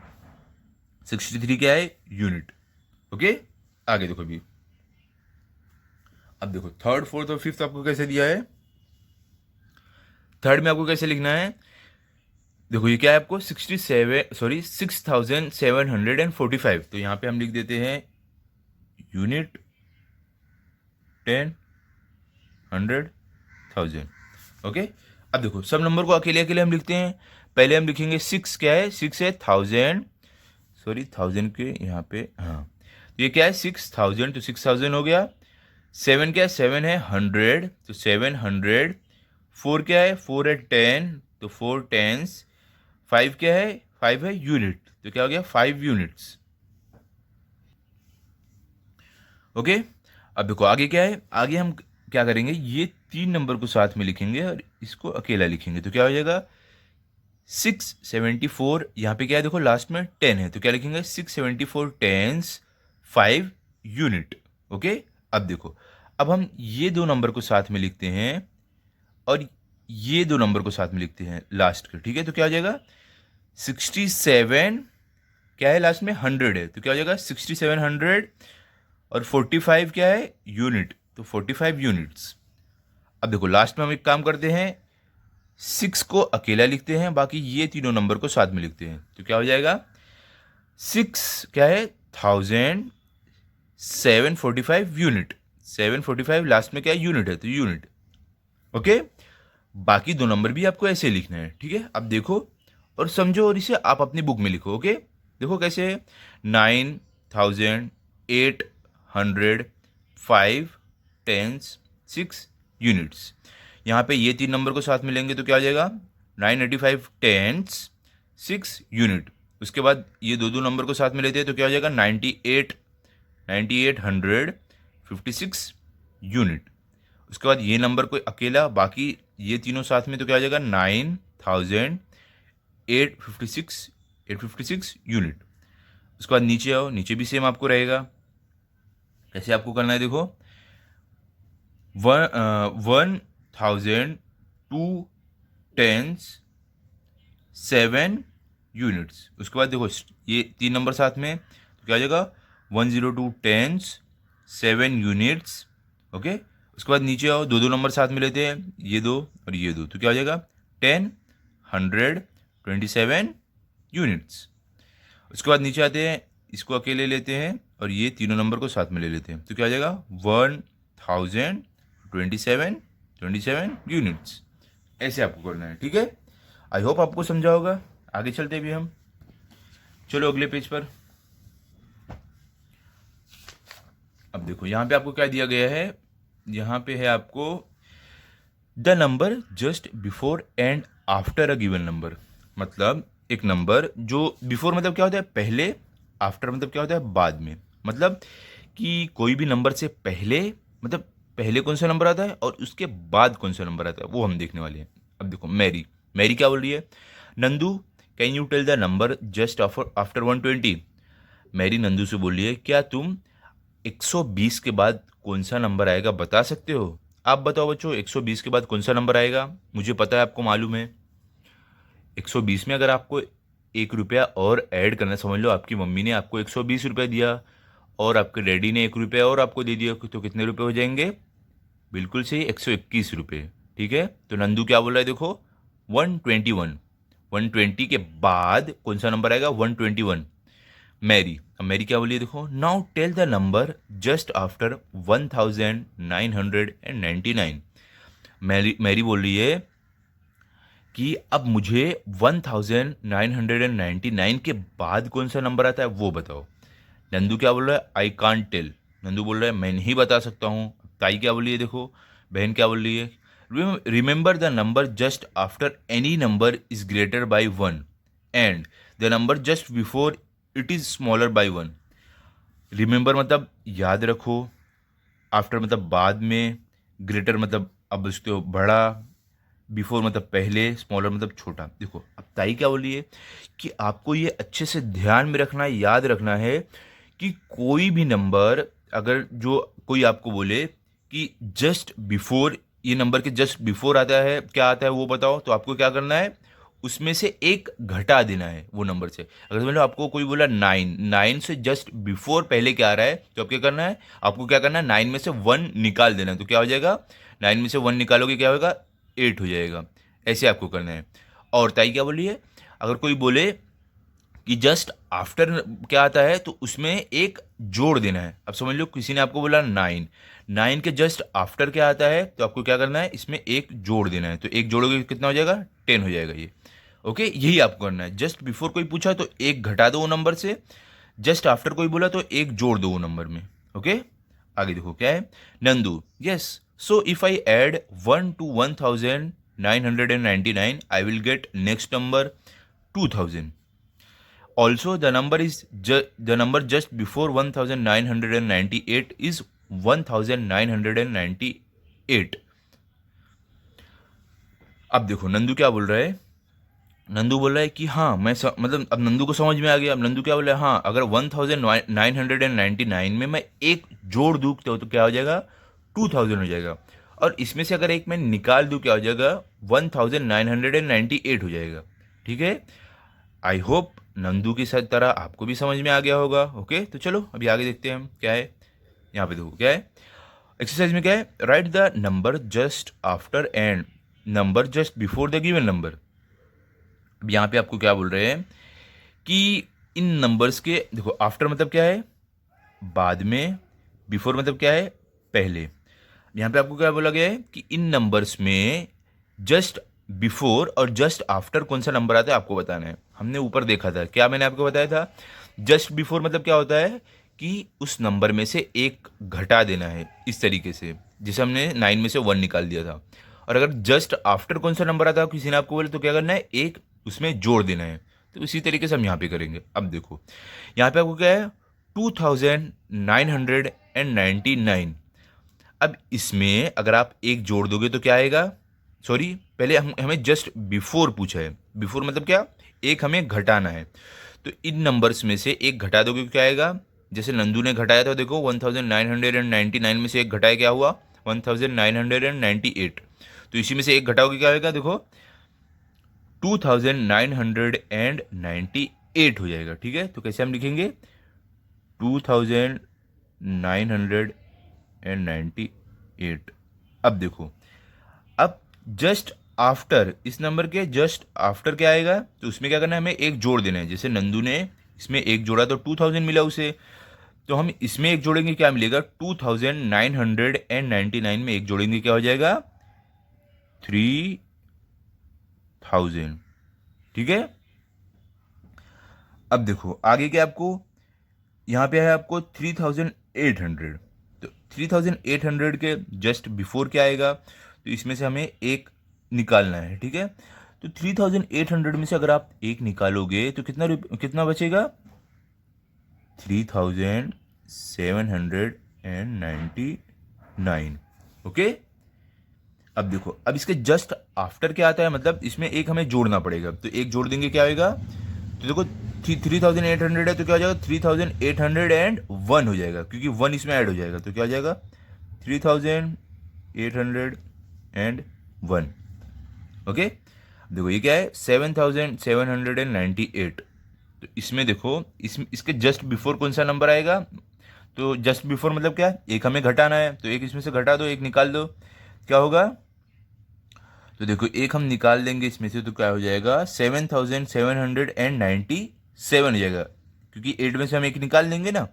63 क्या है यूनिट। ओके, आगे देखो अभी, अब देखो थर्ड फोर्थ और फिफ्थ आपको कैसे दिया है। थर्ड में आपको कैसे लिखना है, देखो ये क्या है आपको 6745, तो यहाँ पे हम लिख देते हैं यूनिट 10 100 1000। ओके, अब देखो सब नंबर को अकेले अकेले हम लिखते हैं। पहले हम लिखेंगे 6 क्या है 6 है 1000, सॉरी 1000 के यहाँ पे, हाँ तो ये क्या है 6000, तो 6000 हो गया। 7 क्या है 7 है 100, तो 700। 4 क्या है 4 है 10, तो 4 टेंस। 5 क्या है 5 है यूनिट, तो क्या हो गया 5 यूनिट्स। ओके, अब देखो आगे क्या है, आगे हम क्या करेंगे, ये 3 नंबर को साथ में लिखेंगे और इसको अकेला लिखेंगे, तो क्या हो जाएगा 674। यहाँ पे क्या है देखो लास्ट में 10 है, तो क्या लिखेंगे 674 टेंस 5 यूनिट। ओके, अब देखो अब हम ये दो नंबर को साथ में लिखते हैं और ये दो नंबर को साथ में लिखते हैं लास्ट के। ठीक है, तो क्या हो जाएगा 67 क्या है लास्ट में 100 है, तो क्या हो जाएगा 6700, और 45 क्या है यूनिट, तो 45 यूनिट्स। अब देखो लास्ट में हम एक काम करते हैं, 6 को अकेला लिखते हैं, बाकी ये तीनों नंबर को साथ में लिखते हैं, तो क्या हो जाएगा 6 क्या है 1000, 745 यूनिट, 745 लास्ट में क्या है यूनिट है, तो यूनिट। ओके, बाकी दो नंबर भी आपको ऐसे लिखना है। ठीक है, अब देखो और समझो और इसे आप अपनी बुक में लिखो। ओके, देखो कैसे है 9000, 800, 5 टेंस 6 यूनिट्स। यहाँ पे ये 3 नंबर को साथ में लेंगे तो क्या आ जाएगा 985 टेंस 6 यूनिट। उसके बाद ये दो दो नंबर को साथ में लेते हैं तो क्या हो जाएगा 9856 यूनिट। उसके बाद ये नंबर कोई अकेला, बाकी ये तीनों साथ में तो क्या आ जाएगा 9856 यूनिट। उसके बाद नीचे आओ, नीचे भी सेम आपको रहेगा। कैसे आपको करना है देखो 1200 टेंस 7 यूनिट्स। उसके बाद देखो ये 3 नंबर साथ में, तो क्या हो जाएगा 102 टेंस 7 यूनिट्स। ओके, उसके बाद नीचे आओ, 2 नंबर साथ में लेते हैं, ये 2 और ये 2, तो क्या हो जाएगा 10 127 यूनिट्स। उसके बाद नीचे आते हैं, इसको अकेले लेते हैं और ये तीनों नंबर को साथ में ले लेते हैं, तो क्या हो जाएगा 1027 यूनिट्स। ऐसे आपको करना है, ठीक है। आई होप आपको समझा होगा। आगे चलते भी हम, चलो अगले पेज पर। अब देखो यहाँ पे आपको क्या दिया गया है, यहाँ पे है आपको the number just before and after a given number. मतलब एक नंबर जो बिफोर मतलब क्या होता है पहले, आफ्टर मतलब क्या होता है बाद में। मतलब कि कोई भी नंबर से पहले, मतलब पहले कौन सा नंबर आता है और उसके बाद कौन सा नंबर आता है, वो हम देखने वाले हैं। अब देखो मैरी, मैरी क्या बोल रही है, Nandu can you tell the number just after 120। Mary Nandu से बोल रही है, क्या तुम 120 के बाद कौन सा नंबर आएगा बता सकते हो। आप बताओ बच्चों, 120 के बाद कौन सा नंबर आएगा, मुझे पता है आपको मालूम है। 120 में अगर आपको 1 रुपया और ऐड करना, समझ लो आपकी मम्मी ने आपको 120 रुपये दिया और आपके डैडी ने 1 रुपया और आपको दे दिया, तो कितने रुपए हो जाएंगे, बिल्कुल सही 121 रुपये। ठीक है, तो नंदू क्या बोल रहा है, देखो 121, 120 के बाद कौन सा नंबर आएगा 121। मैरी, अब मैरी क्या बोलिए, देखो now tell the number just after 1999। Mary बोल रही है कि अब मुझे 1999 के बाद कौन सा नंबर आता है वो बताओ। नंदू क्या बोल रहा है, आई कांट टेल। नंदू बोल रहा है मैं नहीं बता सकता हूँ। ताई क्या बोल रही है, देखो बहन क्या बोल रही है, remember the number just after any number is greater by 1 and the number just before it is smaller by 1। Remember मतलब याद रखो, आफ्टर मतलब बाद में, ग्रेटर मतलब अब उसके बड़ा, बिफोर मतलब पहले, स्मॉलर मतलब छोटा। देखो अब ताई क्या बोली है कि आपको ये अच्छे से ध्यान में रखना है, याद रखना है कि कोई भी नंबर अगर जो कोई आपको बोले कि जस्ट बिफोर, ये नंबर के जस्ट बिफोर आता है, क्या आता है वो बताओ, तो आपको क्या करना है, उसमें से एक घटा देना है वो नंबर से। अगर समझ लो आपको कोई बोला 9, 9 से जस्ट बिफोर पहले क्या आ रहा है, तो आप क्या करना है, आपको क्या करना है 9 में से 1 निकाल देना है, तो क्या हो जाएगा 9 में से 1 निकालोगे क्या होगा 8 हो जाएगा। ऐसे आपको करना है। और ताई क्या बोली है, अगर कोई बोले कि जस्ट आफ्टर क्या आता है तो उसमें एक जोड़ देना है। अब समझ लो किसी ने आपको बोला 9, 9 के जस्ट आफ्टर क्या आता है, तो आपको क्या करना है, इसमें एक जोड़ देना है, तो एक जोड़ोगे कितना हो जाएगा 10 हो जाएगा ये। ओके, यही आपको करना है। जस्ट बिफोर कोई पूछा तो एक घटा दो वो नंबर से, जस्ट आफ्टर कोई बोला तो एक जोड़ दो वो नंबर में। ओके, आगे देखो क्या है, Nandu yes so if I add 1 to 1999 I will get next number 2000। Also, the number just before 1998 is 1998। अब देखो नंदू क्या बोल रहा है, नंदू बोल रहा है कि हाँ मतलब अब नंदू को समझ में आ गया। अब नंदू क्या बोल रहा है, हाँ अगर 1999 में मैं एक जोड़ दूँ तो क्या हो जाएगा 2000 हो जाएगा, और इसमें से अगर एक मैं निकाल दूँ क्या हो जाएगा 1998 हो जाएगा। ठीक है, आई होप नंदू की तरह आपको भी समझ में आ गया होगा। ओके, तो चलो अभी आगे देखते हैं हम क्या है। यहाँ पे देखो क्या है, एक्सरसाइज में क्या है, right the number just after and number just before the given number. अब यहाँ पे आपको क्या बोल रहे हैं कि इन नंबर्स के, देखो आफ्टर मतलब क्या है बाद में, बिफोर मतलब क्या है पहले। यहाँ पे आपको क्या बोला गया है कि इन नंबर्स में जस्ट बिफोर और जस्ट आफ्टर कौन सा नंबर आता है आपको बताना है। हमने ऊपर देखा था, क्या मैंने आपको बताया था, जस्ट बिफोर मतलब क्या होता है कि उस नंबर में से एक घटा देना है, इस तरीके से जिसे हमने 9 में से 1 निकाल दिया था। और अगर जस्ट आफ्टर कौन सा नंबर आता है किसी ने आपको बोले तो क्या करना है, एक उसमें जोड़ देना है। तो इसी तरीके से हम यहाँ पे करेंगे। अब देखो यहाँ पे आपको क्या है 2999। अब इसमें अगर आप एक जोड़ दोगे तो क्या आएगा, सॉरी पहले हमें जस्ट बिफोर पूछा है, बिफोर मतलब क्या, एक हमें घटाना है, तो इन नंबर्स में से एक घटा दोगे क्या आएगा, जैसे नंदू ने घटाया था देखो 1999 में से एक घटाया क्या हुआ 1998, तो इसी में से एक घटाओगे क्या आएगा, देखो 2998 हो जाएगा। ठीक है, तो कैसे हम लिखेंगे 2998। अब देखो, अब जस्ट आफ्टर, इस नंबर के जस्ट आफ्टर क्या आएगा, तो उसमें क्या करना है, हमें एक जोड़ देना है। जैसे नंदू ने इसमें एक जोड़ा तो 2000 मिला उसे, तो हम इसमें एक जोड़ेंगे, क्या मिलेगा 2999 में एक जोड़ेंगे, क्या हो जाएगा 3000। ठीक है, अब देखो आगे क्या, आपको यहाँ पे है आपको 3800, तो 3800 के जस्ट बिफोर क्या आएगा, तो इसमें से हमें एक निकालना है। ठीक है, तो 3800 में से अगर आप एक निकालोगे तो कितना बचेगा 3799। ओके, अब देखो, अब इसके जस्ट आफ्टर क्या आता है, मतलब इसमें एक हमें जोड़ना पड़ेगा, तो एक जोड़ देंगे क्या आएगा, तो देखो 3800 है, तो क्या हो जाएगा 3801 हो जाएगा, क्योंकि 1 इसमें ऐड हो जाएगा, तो क्या हो जाएगा 3801। ओके, देखो ये क्या है 7798। तो इसमें देखो, इसके जस्ट बिफोर कौन सा नंबर आएगा, तो जस्ट बिफोर मतलब क्या, एक हमें घटाना है, तो एक इसमें से घटा दो, एक निकाल दो, क्या होगा, तो देखो एक हम निकाल देंगे इसमें से, तो क्या हो जाएगा 7797 हो जाएगा, क्योंकि 8 में से हम एक निकाल देंगे ना,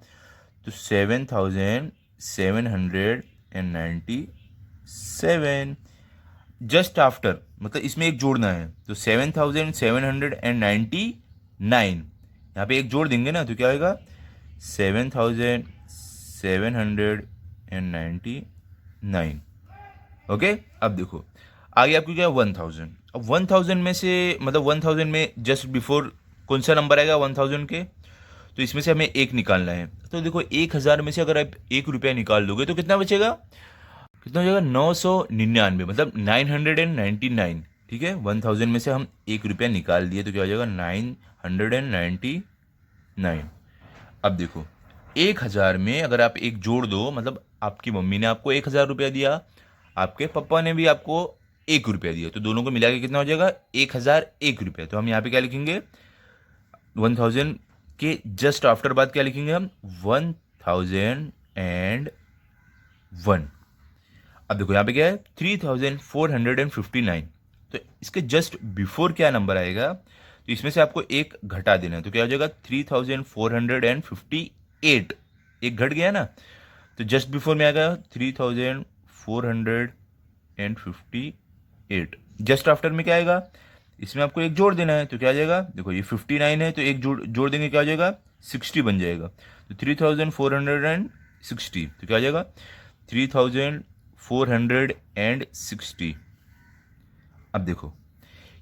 तो 7797 जस्ट आफ्टर, मतलब इसमें एक जोड़ना है, तो 7799, यहाँ पे एक जोड़ देंगे ना, तो क्या होगा 7799। ओके, अब देखो आगे आपको क्या है 1000। अब 1000 में से, मतलब 1000 में जस्ट बिफोर कौन सा नंबर आएगा 1000 के, तो इसमें से हमें एक निकालना है। तो देखो 1000 में से अगर आप 1 रुपया निकाल दोगे तो कितना बचेगा, कितना हो जाएगा 999, मतलब 999। ठीक है, 1000 में से हम 1 रुपया निकाल दिए, तो क्या हो जाएगा 999। अब देखो 1000 में अगर आप एक जोड़ दो, मतलब आपकी मम्मी ने आपको 1000 रुपया दिया, आपके पापा ने भी आपको 1 रुपया दिया, तो दोनों को मिला के कितना हो जाएगा 1001 रुपया। तो हम यहाँ पे क्या लिखेंगे 1000 के जस्ट आफ्टर बाद क्या लिखेंगे हम 1001। अब देखो यहाँ पे क्या है 3459, तो इसके जस्ट बिफोर क्या नंबर आएगा, तो इसमें से आपको एक घटा देना है, तो क्या हो जाएगा 3458। एक घट गया ना, तो जस्ट बिफोर में आएगा 3458। जस्ट आफ्टर में क्या आएगा, इसमें आपको एक जोड़ देना है, तो क्या आ जाएगा, देखो ये 59 है, तो एक जोड़ देंगे, क्या हो जाएगा 60 बन जाएगा, तो 3460, तो क्या आ जाएगा 3460। अब देखो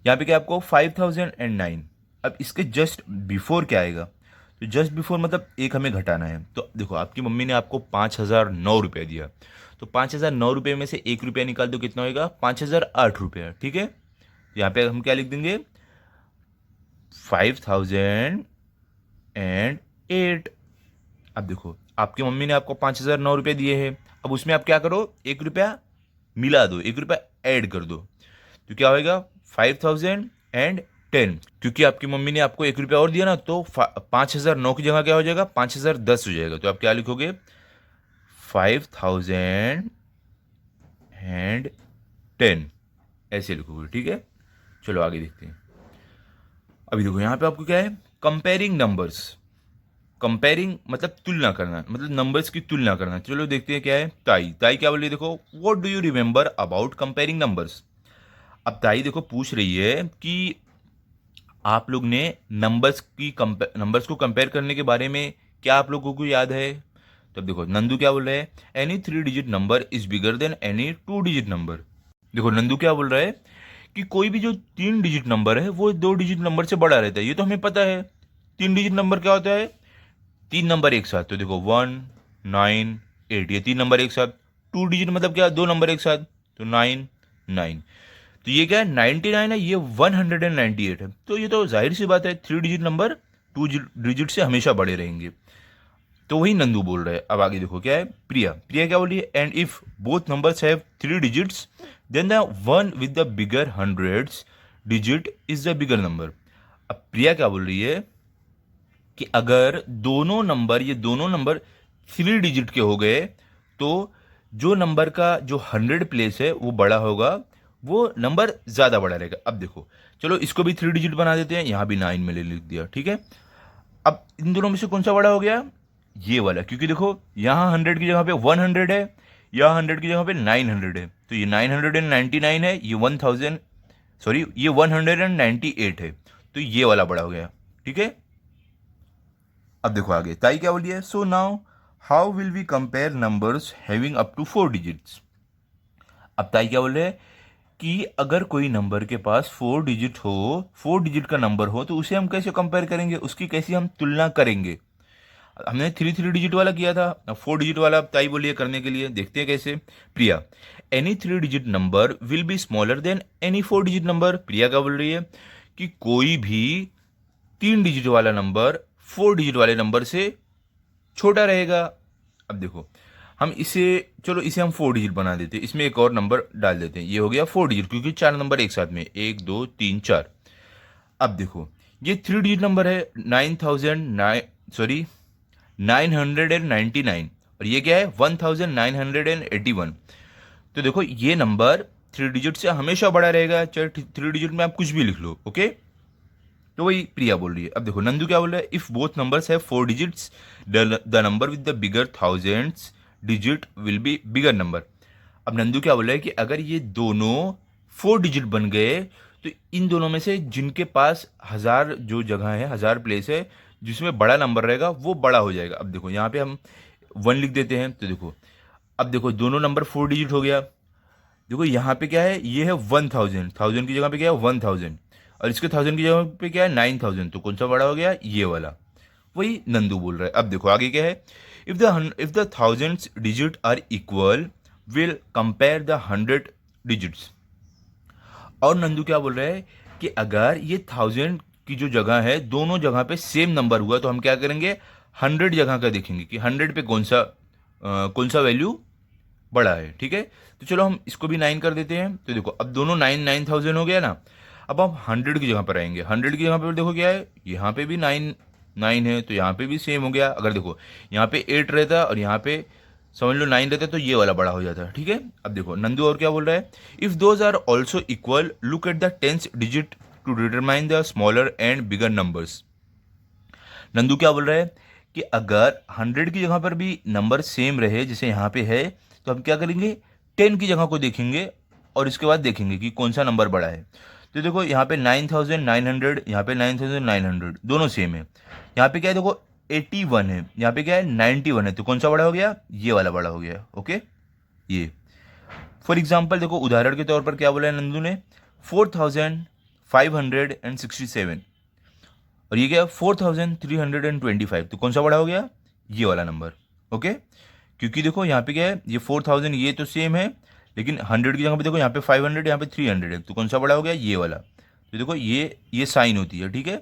यहाँ पे क्या आपको 5009, अब इसके जस्ट बिफोर क्या आएगा, तो जस्ट बिफोर मतलब एक हमें घटाना है, तो देखो आपकी मम्मी ने आपको 5009 दिया, तो 5009 में से 1 रुपया निकाल दो, कितना होगा 5008 रुपया। ठीक है, यहाँ पे हम क्या लिख देंगे 5008। अब देखो आपकी मम्मी ने आपको 5009 दिए हैं, अब उसमें आप क्या करो 1 रुपया मिला दो, 1 रुपया ऐड कर दो, तो क्या होगा 5010, क्योंकि आपकी मम्मी ने आपको 1 रुपया और दिया ना, तो 5009 की जगह क्या हो जाएगा 5010 हो जाएगा, तो आप क्या लिखोगे 5010 ऐसे लिखोगे। ठीक है, चलो आगे देखते हैं। अभी देखो यहाँ पे आपको क्या है कंपेयरिंग नंबर्स, कंपेयरिंग मतलब तुलना करना, मतलब नंबर्स की तुलना करना। चलो देखते हैं क्या है। ताई क्या बोल रही है, देखो what do you remember about comparing numbers. अब ताई देखो पूछ रही है कि आप लोग ने नंबर्स को कंपेयर करने के बारे में क्या आप लोगों को याद है। तब देखो नंदू क्या बोल रहा है, any 3 digit number is bigger than any 2 digit number. देखो नंदू क्या बोल रहा है कि कोई भी जो 3 डिजिट नंबर है वो 2 डिजिट नंबर से बड़ा रहता है, ये तो हमें पता है। 3 डिजिट नंबर क्या होता है, 3 नंबर एक साथ, तो देखो 1 9 8, ये 3 नंबर एक साथ। 2 डिजिट मतलब क्या, 2 नंबर एक साथ, तो 9 9, तो ये क्या है 99 है, ये 198 है, तो ये तो जाहिर सी बात है 3 डिजिट नंबर 2 डिजिट से हमेशा बड़े रहेंगे। तो वही नंदू बोल रहा है। अब आगे देखो क्या है, प्रिया क्या बोल रही है, and if both numbers have 3 digits then the one with the bigger hundreds digit is the bigger number. अब प्रिया क्या बोल रही है कि अगर दोनों नंबर, ये दोनों नंबर 3 डिजिट के हो गए तो जो नंबर का जो 100 प्लेस है वो बड़ा होगा, वो नंबर ज्यादा बड़ा रहेगा। अब देखो, चलो इसको भी 3 डिजिट बना देते हैं, यहां भी 9 में ले लिख दिया, ठीक है। अब इन दोनों में से कौन सा बड़ा हो गया? ये वाला, क्योंकि देखो यहां 100 की जगह पे 100 है, यहाँ 100 की जगह पे 900 है, तो ये 999 है, ये 1000, सॉरी ये 198 है, तो ये वाला बड़ा हो गया, ठीक है। अब देखो आगे ताई क्या बोली है, so now how will we compare numbers having up to 4 digits. अब ताई क्या बोल रहे हैं कि अगर कोई नंबर के पास 4 डिजिट हो, 4 डिजिट का नंबर हो, तो उसे हम कैसे कंपेयर करेंगे, उसकी कैसे हम तुलना करेंगे। हमने 3 डिजिट वाला किया था, अब 4 डिजिट वाला अब ताई बोलिए करने के लिए, देखते हैं कैसे। Priya, any 3 digit number will be smaller than any 4 digit number. Priya क्या बोल रही है कि कोई भी 3 डिजिट वाला नंबर 4 डिजिट वाले नंबर से छोटा रहेगा। अब देखो हम इसे, चलो इसे हम 4 डिजिट बना देते हैं, इसमें एक और नंबर डाल देते हैं, ये हो गया 4 डिजिट, क्योंकि 4 नंबर एक साथ में, 1 2 3 4। अब देखो ये 3 डिजिट नंबर है 999 और ये क्या है 1981। तो देखो ये नंबर 3 डिजिट से हमेशा बड़ा रहेगा, चाहे 3 डिजिट में आप कुछ भी लिख लो, ओके। तो वही प्रिया बोल रही है। अब देखो नंदू क्या बोल रहा है, if both numbers have 4 digits the number with the bigger thousands digit will be bigger number. अब नंदू क्या बोल रहा है कि अगर ये दोनों 4 डिजिट बन गए तो इन दोनों में से जिनके पास 1000 जो जगह है, 1000 प्लेस है, जिसमें बड़ा नंबर रहेगा वो बड़ा हो जाएगा। अब देखो यहाँ पे हम 1 लिख देते हैं, तो देखो अब देखो दोनों नंबर 4 डिजिट हो गया। देखो यहाँ पे क्या है, ये है 1000, 1000 की जगह पे क्या है 1000, और इसके 1000 की जगह पे क्या है 9000, तो कौन सा बड़ा हो गया, ये वाला। वही नंदू बोल रहा है। अब देखो आगे क्या है, if the thousands digit are equal will compare the 100 digits. और नंदू क्या बोल रहा है कि अगर ये 1000 की जो जगह है दोनों जगह पे सेम नंबर हुआ तो हम क्या करेंगे, 100 जगह का देखेंगे कि 100 पे कौन सा वैल्यू बड़ा है, ठीक है। तो चलो हम इसको भी 9 कर देते हैं, तो देखो अब दोनों 9000 हो गया ना। अब हम 100 की जगह पर आएंगे, 100 की जगह पर देखो क्या है, यहाँ पे भी 9 है, तो यहाँ पे भी सेम हो गया। अगर देखो यहाँ पे 8 रहता और यहाँ पे समझ लो 9 रहता तो ये वाला बड़ा हो जाता, ठीक है। अब देखो नंदू और क्या बोल रहा है, if those are also equal look at the 10th digit to determine the smaller and bigger numbers. Nandu क्या बोल रहा है कि अगर 100 की जगह पर भी नंबर सेम रहे जैसे यहाँ पे है, तो हम क्या करेंगे, 10 की जगह को देखेंगे और इसके बाद देखेंगे कि कौन सा नंबर बड़ा है। तो देखो यहाँ पे 9900, यहाँ पे 9900, दोनों सेम है। यहाँ पे क्या है देखो 81 है, यहाँ पे क्या है 91 है, तो कौन सा बड़ा हो गया, ये वाला बड़ा हो गया, ओके। ये फॉर एग्जाम्पल देखो उदाहरण के तौर पर क्या बोला है नंदू ने, 4567, और ये क्या 4325, तो कौन सा बड़ा हो गया, ये वाला नंबर, ओके। क्योंकि देखो यहाँ पे क्या है, ये 4000 ये तो सेम है, लेकिन 100 की जगह पे देखो यहाँ पे 500, यहाँ पे 300 है, तो कौन सा बड़ा हो गया, ये वाला। तो देखो ये साइन होती है, ठीक है।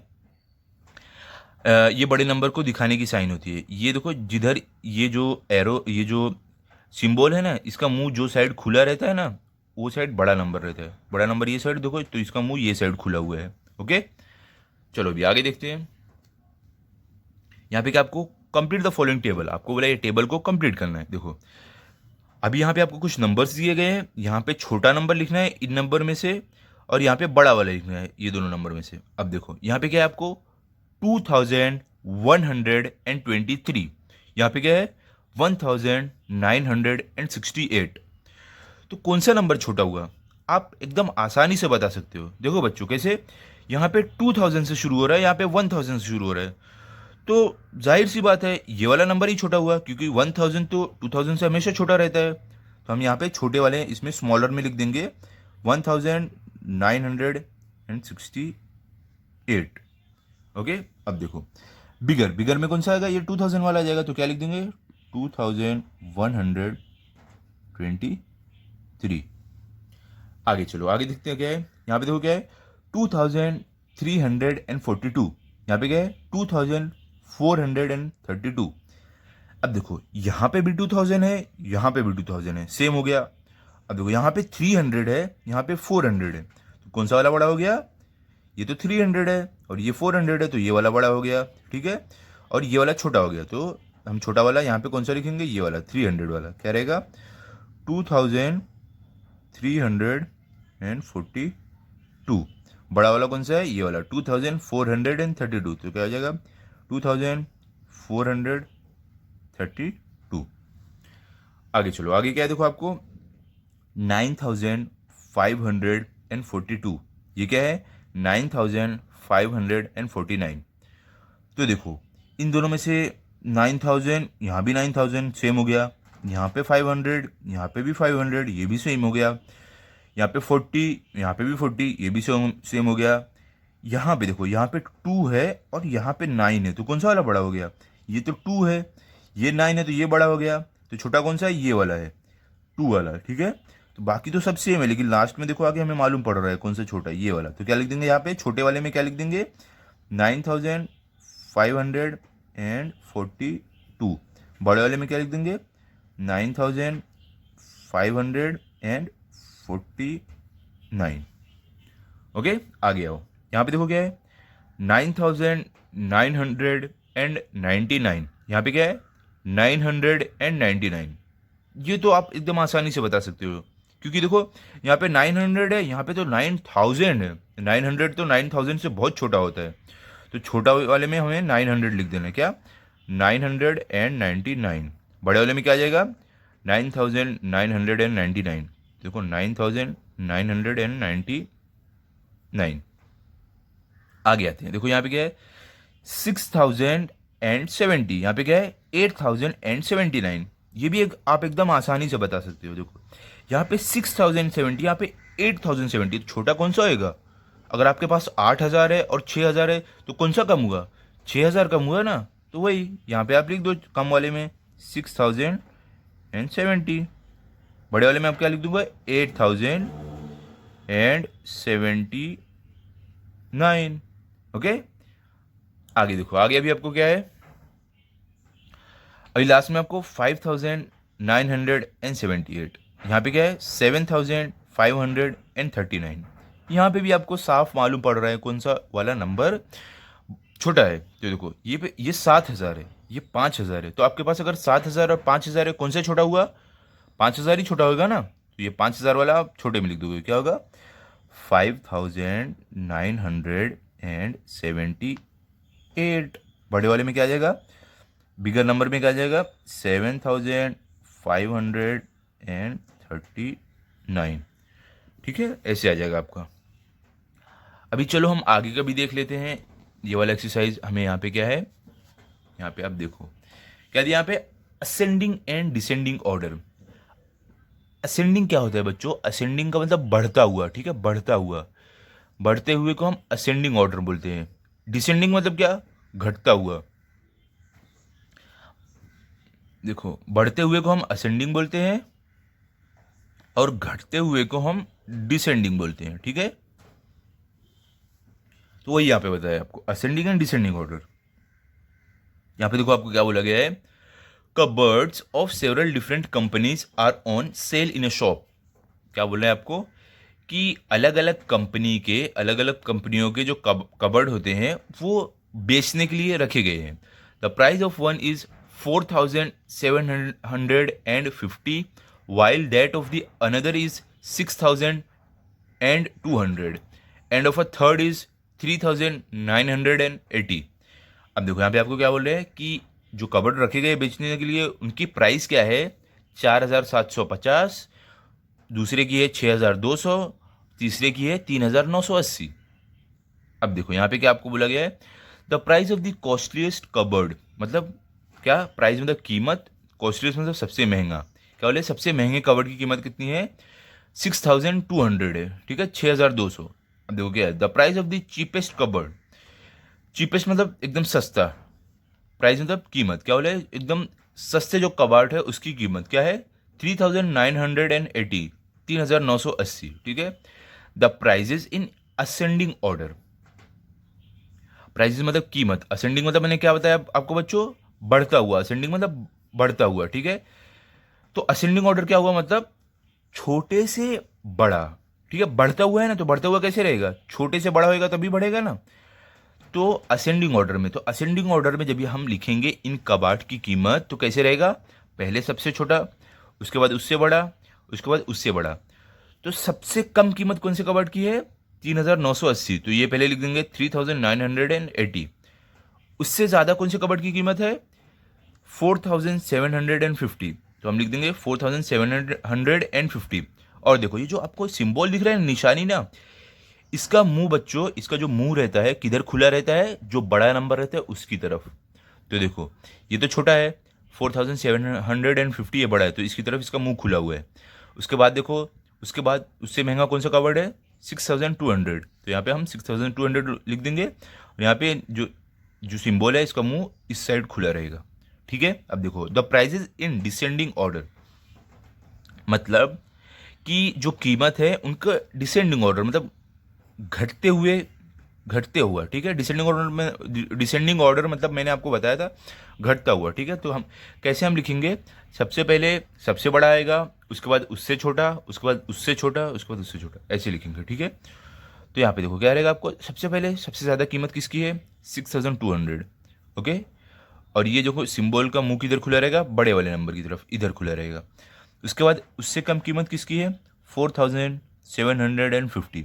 ये बड़े नंबर को दिखाने की साइन होती है। ये देखो जिधर ये जो एरो, ये जो सिंबल है ना, इसका मुंह जो साइड खुला रहता है ना, वो साइड बड़ा नंबर रहता है। बड़ा नंबर ये साइड देखो, तो इसका मुंह ये साइड खुला हुआ है, ओके। चलो अभी आगे देखते हैं। यहाँ पे क्या आपको कंप्लीट द फॉलोइंग टेबल, आपको बोला ये टेबल को कंप्लीट करना है। देखो अभी यहाँ पे आपको कुछ नंबर्स दिए गए हैं, यहाँ पे छोटा नंबर लिखना है इन नंबर में से, और यहाँ पे बड़ा वाला लिखना है ये दोनों नंबर में से। अब देखो यहाँ पे क्या है आपको 2123, यहाँ पे क्या है 1968। तो कौन सा नंबर छोटा हुआ, आप एकदम आसानी से बता सकते हो। देखो बच्चों कैसे, यहाँ पे 2000 से शुरू हो रहा है, यहाँ पे 1000 से शुरू हो रहा है, तो जाहिर सी बात है ये वाला नंबर ही छोटा हुआ, क्योंकि 1000 तो 2000 से हमेशा छोटा रहता है। तो हम यहाँ पे छोटे वाले इसमें स्मॉलर में लिख देंगे 1968, ओके। अब देखो बिगर में कौन सा आएगा, ये 2000 वाला आ जाएगा, तो क्या लिख देंगे 2123। आगे चलो आगे देखते हैं क्या है, यहाँ पे देखो क्या है 2342, यहाँ पे क्या है 2432। अब देखो यहाँ पे भी 2000 है, यहाँ पे भी 2000 है, सेम हो गया। अब देखो यहाँ पे 300 है, यहाँ पे 400 है, तो कौन सा वाला बड़ा हो गया, ये तो 300 है और ये 400 है, तो ये वाला बड़ा हो गया, ठीक है, और ये वाला छोटा हो गया। तो हम छोटा वाला यहाँ पे कौन सा लिखेंगे, ये वाला 300 वाला, क्या रहेगा 2342। बड़ा वाला कौन सा है, ये वाला 2432, तो क्या हो जाएगा 2432। आगे चलो, आगे क्या है देखो आपको 9542, ये क्या है 9549। तो देखो इन दोनों में से 9000, यहाँ भी 9000 सेम हो गया, यहाँ पे 500, यहाँ पे भी 500, ये भी सेम हो गया, यहाँ पे 40, यहाँ पे भी 40, ये भी सेम हो गया। यहाँ पे देखो, यहाँ पे 2 है और यहाँ पे 9 है, तो कौन सा वाला बड़ा हो गया, ये तो 2 है, ये 9 है, तो ये बड़ा हो गया। तो छोटा कौन सा है, ये वाला है 2 वाला, ठीक है। तो बाकी तो सब सेम है, लेकिन लास्ट में देखो आगे हमें मालूम पड़ रहा है कौन सा छोटा है, ये वाला। तो क्या लिख देंगे यहाँ पे, छोटे वाले में क्या लिख देंगे 9542, बड़े वाले में क्या लिख देंगे 9549। ओके, आगे आओ, यहाँ पे देखो क्या है 9999, यहाँ पे क्या है 999। ये तो आप एकदम आसानी से बता सकते हो, क्योंकि देखो यहाँ पे 900 है, यहाँ पे तो 9000 है। 900 तो 9000 से बहुत छोटा होता है, तो छोटा वाले में हमें 900 लिख देना है, क्या 999। बड़े वाले में क्या आ जाएगा 9999। देखो 9999। आगे आते हैं, देखो यहाँ पे क्या है 6070, यहाँ पे क्या है 8079। ये भी एक आप एकदम आसानी से बता सकते हो। देखो यहाँ पे 6070, यहाँ पे 8070, तो छोटा कौन सा होएगा। अगर आपके पास 8000 है और 6000 है, तो कौन सा कम हुआ, 6000 कम हुआ ना। तो वही यहाँ पे आप लिख दो कम वाले में 6070, बड़े वाले में आप क्या लिख दूंगा 8079। ओके, आगे देखो, आगे अभी आपको क्या है, अभी लास्ट में आपको 5978, यहाँ पे क्या है 7539। यहाँ पे भी आपको साफ मालूम पड़ रहा है कौन सा वाला नंबर छोटा है। तो देखो ये 7000 है, ये 5000 है, तो आपके पास अगर 7000 और 5000 है, कौन सा छोटा हुआ, 5000 ही छोटा होगा ना। तो ये 5000 वाला आप छोटे में लिख दोगे, क्या होगा 5978। बड़े वाले में क्या आ जाएगा, बिगर नंबर में क्या आ जाएगा 7539। ठीक है, ऐसे आ जाएगा आपका। अभी चलो हम आगे का भी देख लेते हैं। ये वाला एक्सरसाइज हमें यहाँ पे क्या है, यहाँ पे आप देखो क्या दिया, यहाँ पे ascending and descending order. Ascending क्या होता है बच्चों, असेंडिंग का मतलब बढ़ता हुआ, ठीक है, बढ़ता हुआ, बढ़ते हुए को हम असेंडिंग ऑर्डर बोलते हैं। डिसेंडिंग मतलब क्या, घटता हुआ। देखो बढ़ते हुए को हम असेंडिंग बोलते हैं और घटते हुए को हम डिसेंडिंग बोलते हैं, ठीक है। तो वही यहाँ पे बताया आपको, असेंडिंग एंड डिसेंडिंग ऑर्डर। यहाँ पे देखो आपको क्या बोला गया है, cupboards of several different companies are on sale in a shop. क्या बोल रहे हैं आपको कि अलग अलग कंपनी के, अलग अलग कंपनियों के जो कबर्ड होते हैं वो बेचने के लिए रखे गए हैं। The price of one is 4750, while that of the another is 6200 and of a third is 3980। अब देखो यहाँ पे आपको क्या बोल रहे हैं कि जो कबर्ड रखे गए बेचने के लिए उनकी प्राइस क्या है 4750, दूसरे की है 6200, तीसरे की है 3980। अब देखो यहाँ पे क्या आपको बोला गया है, the price of the costliest cupboard, मतलब क्या, प्राइस मतलब कीमत, कॉस्टलीस्ट मतलब सबसे महंगा। क्या बोले, सबसे महंगे कबर्ड की कीमत कितनी है 6200 है, ठीक है, 6200। अब देखो क्या है, the price of the cheapest cupboard, cheapest मतलब एकदम सस्ता, प्राइस मतलब कीमत, क्या बोले एकदम सस्ते जो कबर्ड है उसकी कीमत क्या है 3980, 3980, ठीक है। The prices in ascending order, prices मतलब कीमत, असेंडिंग मतलब मैंने क्या बताया आपको बच्चों, बढ़ता हुआ, असेंडिंग मतलब बढ़ता हुआ, ठीक है। तो असेंडिंग ऑर्डर क्या हुआ, मतलब छोटे से बड़ा, ठीक है, बढ़ता हुआ है ना, तो बढ़ता हुआ कैसे रहेगा, छोटे से बड़ा होएगा तभी बढ़ेगा ना। तो असेंडिंग ऑर्डर में, तो असेंडिंग ऑर्डर में जब भी हम लिखेंगे इन कबाट की कीमत, तो कैसे रहेगा, पहले सबसे छोटा, उसके बाद उससे बड़ा, उसके बाद उससे बड़ा। तो सबसे कम कीमत कौन से कबाट की है, 3980, तो ये पहले लिख देंगे 3980। उससे ज़्यादा कौन से कबाट की कीमत है, 4750, तो हम लिख देंगे 4750। और देखो ये जो आपको सिंबल दिख रहा है, निशानी ना, इसका मुंह बच्चों, इसका जो मुंह रहता है किधर खुला रहता है, जो बड़ा नंबर रहता है उसकी तरफ। तो देखो ये तो छोटा है, 4750 ये बड़ा है, तो इसकी तरफ इसका मुंह खुला हुआ है। उसके बाद देखो, उसके बाद उससे महंगा कौन सा कवर्ड है, 6200, तो यहाँ पे हम 6200 लिख देंगे, और यहाँ पे जो जो सिंबल है इसका मुंह इस साइड खुला रहेगा। ठीक है, अब देखो the prices in descending order, मतलब कि जो कीमत है उनका डिसेंडिंग ऑर्डर, मतलब घटते हुए, घटते हुआ। ठीक है, डिसेंडिंग ऑर्डर में, डिसेंडिंग ऑर्डर मतलब मैंने आपको बताया था घटता हुआ। ठीक है, तो हम कैसे हम लिखेंगे, सबसे पहले सबसे बड़ा आएगा, उसके बाद उससे छोटा, उसके बाद उससे छोटा, उसके बाद उससे छोटा, ऐसे लिखेंगे। ठीक है, तो यहाँ पे देखो क्या रहेगा आपको, सबसे पहले सबसे ज़्यादा कीमत किसकी है, 6200। ओके, और ये जो सिंबल का मुंह किधर खुला रहेगा, बड़े वाले नंबर की तरफ इधर खुला रहेगा। उसके बाद उससे कम कीमत किसकी है, 4750,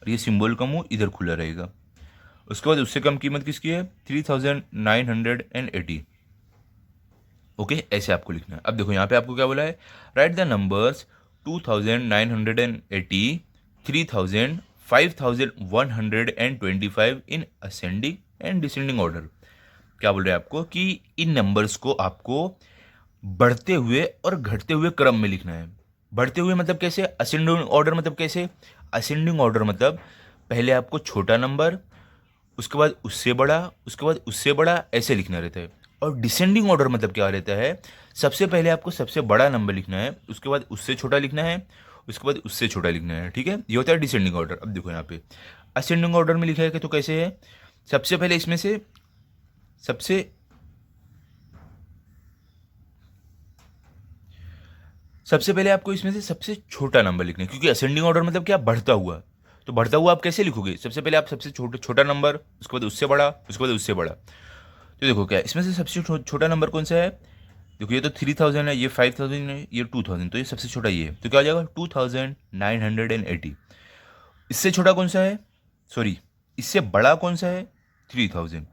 और ये सिंबल का मुंह इधर खुला रहेगा। उसके बाद उससे कम कीमत किसकी है, 3980। ओके, ऐसे आपको लिखना है। अब देखो यहाँ पे आपको क्या बोला है, right the numbers 2980, 3000, 5125 in ascending and descending order. क्या बोल रहे हैं आपको कि इन नंबर्स को आपको बढ़ते हुए और घटते हुए क्रम में लिखना है। बढ़ते हुए मतलब कैसे, असेंडिंग ऑर्डर मतलब कैसे, असेंडिंग ऑर्डर मतलब पहले आपको छोटा नंबर, उसके बाद उससे बड़ा, उसके बाद उससे बड़ा, ऐसे लिखना रहता है। और डिसेंडिंग ऑर्डर मतलब क्या रहता है, सबसे पहले आपको सबसे बड़ा नंबर लिखना है, उसके बाद उससे छोटा लिखना है, उसके बाद उससे छोटा लिखना है। ठीक है, ये होता है डिसेंडिंग ऑर्डर। अब देखो यहाँ पे असेंडिंग ऑर्डर में लिखा है कि तो कैसे है, सबसे पहले इसमें से सबसे पहले आपको इसमें से सबसे छोटा नंबर लिखना है, क्योंकि असेंडिंग ऑर्डर मतलब क्या, बढ़ता हुआ। तो बढ़ता हुआ आप कैसे लिखोगे, सबसे पहले आप सबसे छोटा नंबर, उसके बाद उससे बड़ा, उसके बाद उससे बड़ा। तो देखो क्या है, इसमें से सबसे छोटा नंबर कौन सा है, देखो ये तो 3000 है, ये 5000 है, ये 2000, तो ये सबसे छोटा ये है, तो क्या हो जाएगा 2980। इससे छोटा कौन सा है, सॉरी इससे बड़ा कौन सा है, 3000,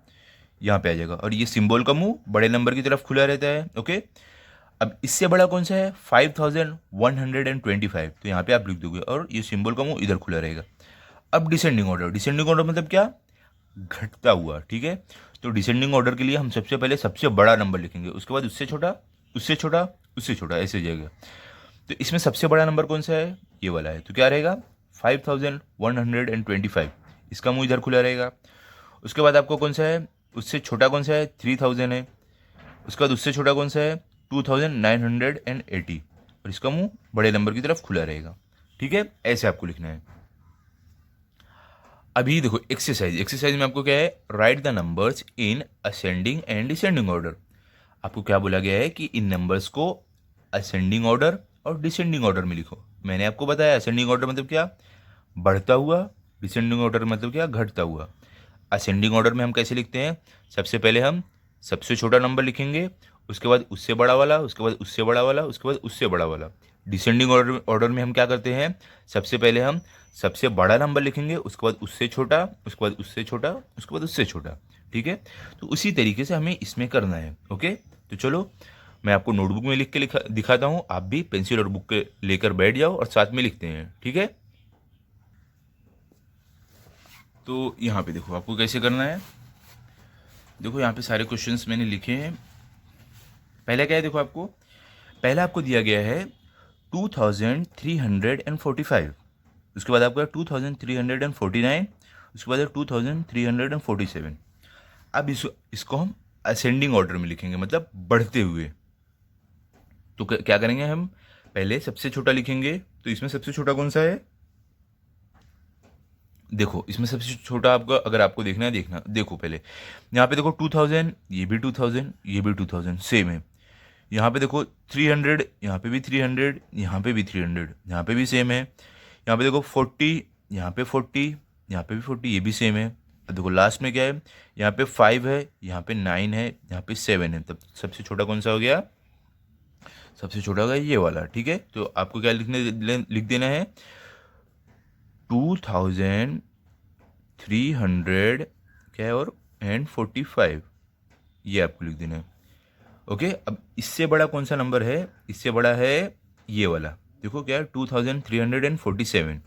यहाँ पे आ जाएगा। और ये सिंबल का मुंह बड़े नंबर की तरफ खुला रहता है। ओके, अब इससे बड़ा कौन सा है, 5125, तो यहाँ पे आप लिख दोगे, और ये सिंबल का मुंह इधर खुला रहेगा। अब डिसेंडिंग ऑर्डर, डिसेंडिंग ऑर्डर मतलब क्या, घटता हुआ। ठीक है, तो डिसेंडिंग ऑर्डर के लिए हम सबसे पहले सबसे बड़ा नंबर लिखेंगे, उसके बाद उससे छोटा, उससे छोटा, उससे छोटा, ऐसे जाएगा। तो इसमें सबसे बड़ा नंबर कौन सा है, ये वाला है, तो क्या रहेगा 5125, इसका मुंह इधर खुला रहेगा। उसके बाद आपको कौन सा है, उससे छोटा कौन सा है, 3000 है। उसके बाद उससे छोटा कौन सा है, 2980, और इसका मुंह बड़े नंबर की तरफ खुला रहेगा। ठीक है, ऐसे आपको लिखना है। अभी देखो एक्सरसाइज, एक्सरसाइज में आपको क्या है, right the numbers in ascending and descending order. आपको क्या बोला गया है कि इन नंबर्स को असेंडिंग ऑर्डर और डिसेंडिंग ऑर्डर में लिखो। मैंने आपको बताया असेंडिंग ऑर्डर मतलब क्या, बढ़ता हुआ, डिसेंडिंग ऑर्डर मतलब क्या, घटता हुआ। असेंडिंग ऑर्डर में हम कैसे लिखते हैं, सबसे पहले हम सबसे छोटा नंबर लिखेंगे, उसके बाद उससे बड़ा वाला, उसके बाद उससे बड़ा वाला, उसके बाद उससे बड़ा वाला। डिसेंडिंग ऑर्डर में हम क्या करते हैं, सबसे पहले हम सबसे बड़ा नंबर लिखेंगे, उसके बाद उससे छोटा, उसके बाद उससे छोटा, उसके बाद उससे छोटा। ठीक है, तो उसी तरीके से हमें इसमें करना है। ओके, तो चलो मैं आपको नोटबुक में लिख के दिखाता हूँ, आप भी पेंसिल और बुक के लेकर बैठ जाओ और साथ में लिखते हैं। ठीक है, तो यहाँ पे देखो आपको कैसे करना है। देखो यहाँ पे सारे क्वेश्चंस मैंने लिखे हैं। पहला क्या है, देखो आपको पहला आपको दिया गया है 2345, उसके बाद आपका 2349, उसके बाद 2347। अब इसको हम असेंडिंग ऑर्डर में लिखेंगे, मतलब बढ़ते हुए। तो क्या करेंगे हम, पहले सबसे छोटा लिखेंगे, तो इसमें सबसे छोटा कौन सा है, देखो इसमें सबसे छोटा आपका, अगर आपको देखना है देखना, देखो पहले यहाँ पे देखो 2000, ये भी 2000, ये भी 2000 सेम है। यहाँ पे देखो 300, यहाँ पे भी 300, यहाँ पे भी 300, यहाँ पे भी सेम है। यहाँ पे देखो 40, यहाँ पे 40, यहाँ पे भी 40, ये भी सेम है। अब देखो लास्ट में क्या है, यहाँ पे 5 है, यहाँ पे 9 है, यहाँ पे 7 है, तब सबसे छोटा कौन सा हो गया, सबसे छोटा होगा ये वाला। ठीक है, तो आपको क्या लिख देना है 2300 क्या है और एंड 45, ये आपको लिख देना है। ओके, अब इससे बड़ा कौन सा नंबर है, इससे बड़ा है ये वाला। देखो क्या है 2347।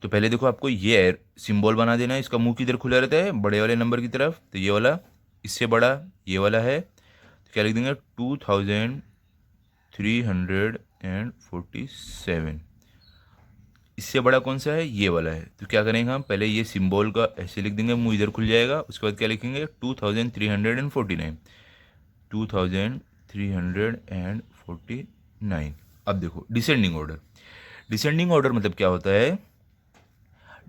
तो पहले देखो आपको ये सिंबल बना देना है, इसका मुंह किधर खुला रहता है, बड़े वाले नंबर की तरफ, तो ये वाला। इससे बड़ा ये वाला है, तो क्या लिख देंगे 2347। इससे बड़ा कौन सा है, ये वाला है। तो क्या करेंगे हम, पहले ये सिंबल का ऐसे लिख देंगे, मुंह इधर खुल जाएगा। उसके बाद क्या लिखेंगे 2349, 2349। अब देखो डिसेंडिंग ऑर्डर। डिसेंडिंग ऑर्डर मतलब क्या होता है,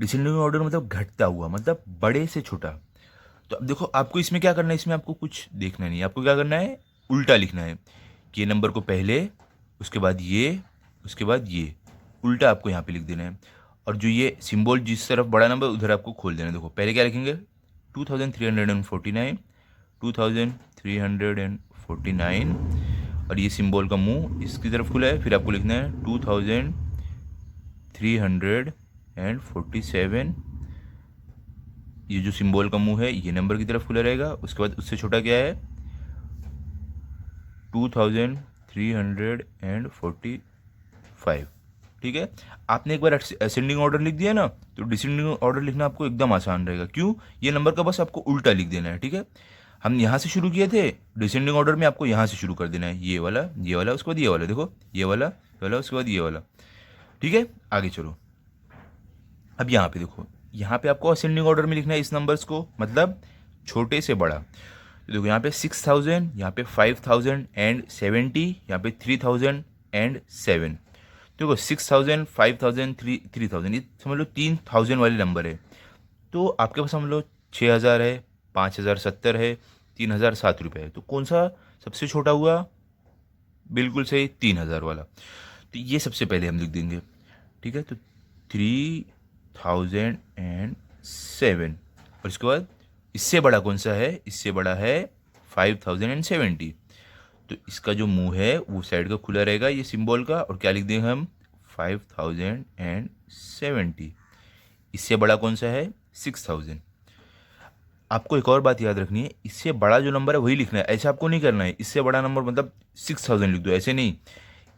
डिसेंडिंग ऑर्डर मतलब घटता हुआ, मतलब बड़े से छोटा। तो अब देखो आपको इसमें क्या करना है, इसमें आपको कुछ देखना नहीं है, आपको क्या करना है उल्टा लिखना है कि ये नंबर को पहले, उसके बाद ये, उसके बाद ये, उल्टा आपको यहाँ पे लिख देना है। और जो ये सिंबल जिस तरफ बड़ा नंबर उधर आपको खोल देना है। देखो पहले क्या लिखेंगे 2349, 2349, और ये सिंबल का मुंह इसकी तरफ खुला है, फिर आपको लिखना है 2347। ये जो सिंबल का मुंह है ये नंबर की तरफ खुला रहेगा। उसके बाद उससे छोटा क्या है 2345। ठीक है, आपने एक बार असेंडिंग ऑर्डर लिख दिया ना, तो डिसेंडिंग ऑर्डर लिखना आपको एकदम आसान रहेगा। क्यों, ये नंबर का बस आपको उल्टा लिख देना है। ठीक है, हम यहाँ से शुरू किए थे, डिसेंडिंग ऑर्डर में आपको यहाँ से शुरू कर देना है, ये वाला, ये वाला, उसके बाद ये वाला। देखो ये वाला, ये वाला, उसके बाद ये वाला। ठीक है, आगे चलो। अब यहाँ पे देखो, यहाँ पे आपको असेंडिंग ऑर्डर में लिखना है इस नंबर्स को, मतलब छोटे से बड़ा। तो देखो यहाँ पे 6000, यहाँ पे 5070, यहाँ पे 3007। देखो 6000, 5000, 3000, ये समझ लो 3000 वाले नंबर है। तो आपके पास समझ लो 6000 है, 5070 है, 3007 रुपये है। तो कौन सा सबसे छोटा हुआ, बिल्कुल सही 3000 वाला। तो ये सबसे पहले हम लिख देंगे। ठीक है, तो 3007, और इसके बाद इससे बड़ा कौन सा है, इससे बड़ा है 5070। तो इसका जो मुंह है वो साइड का खुला रहेगा, ये सिंबल का, और क्या लिख देंगे हम 5070। इससे बड़ा कौन सा है 6000। आपको एक और बात याद रखनी है, इससे बड़ा जो नंबर है वही लिखना है, ऐसे आपको नहीं करना है इससे बड़ा नंबर मतलब 6000 लिख दो, ऐसे नहीं।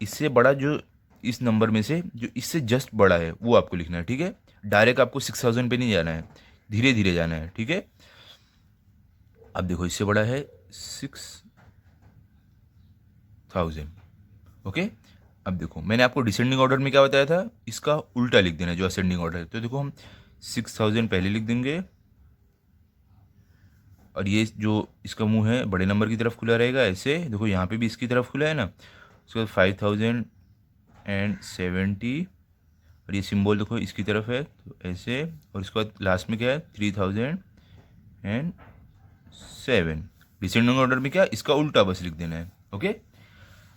इससे बड़ा जो इस नंबर में से जो इससे जस्ट बड़ा है वो आपको लिखना है। ठीक है, डायरेक्ट आपको 6000 पे नहीं जाना है, धीरे धीरे जाना है। ठीक है, अब देखो इससे बड़ा है 6000। ओके, अब देखो मैंने आपको डिसेंडिंग ऑर्डर में क्या बताया था, इसका उल्टा लिख देना है जो असेंडिंग ऑर्डर है। तो देखो हम 6000 पहले लिख देंगे, और ये जो इसका मुंह है बड़े नंबर की तरफ खुला रहेगा ऐसे। देखो यहाँ पे भी इसकी तरफ खुला है ना। उसके बाद 5070, और ये सिंबल देखो इसकी तरफ है तो ऐसे, और इसके बाद लास्ट में क्या है 3007। डिसेंडिंग ऑर्डर में क्या, इसका उल्टा बस लिख देना है। ओके,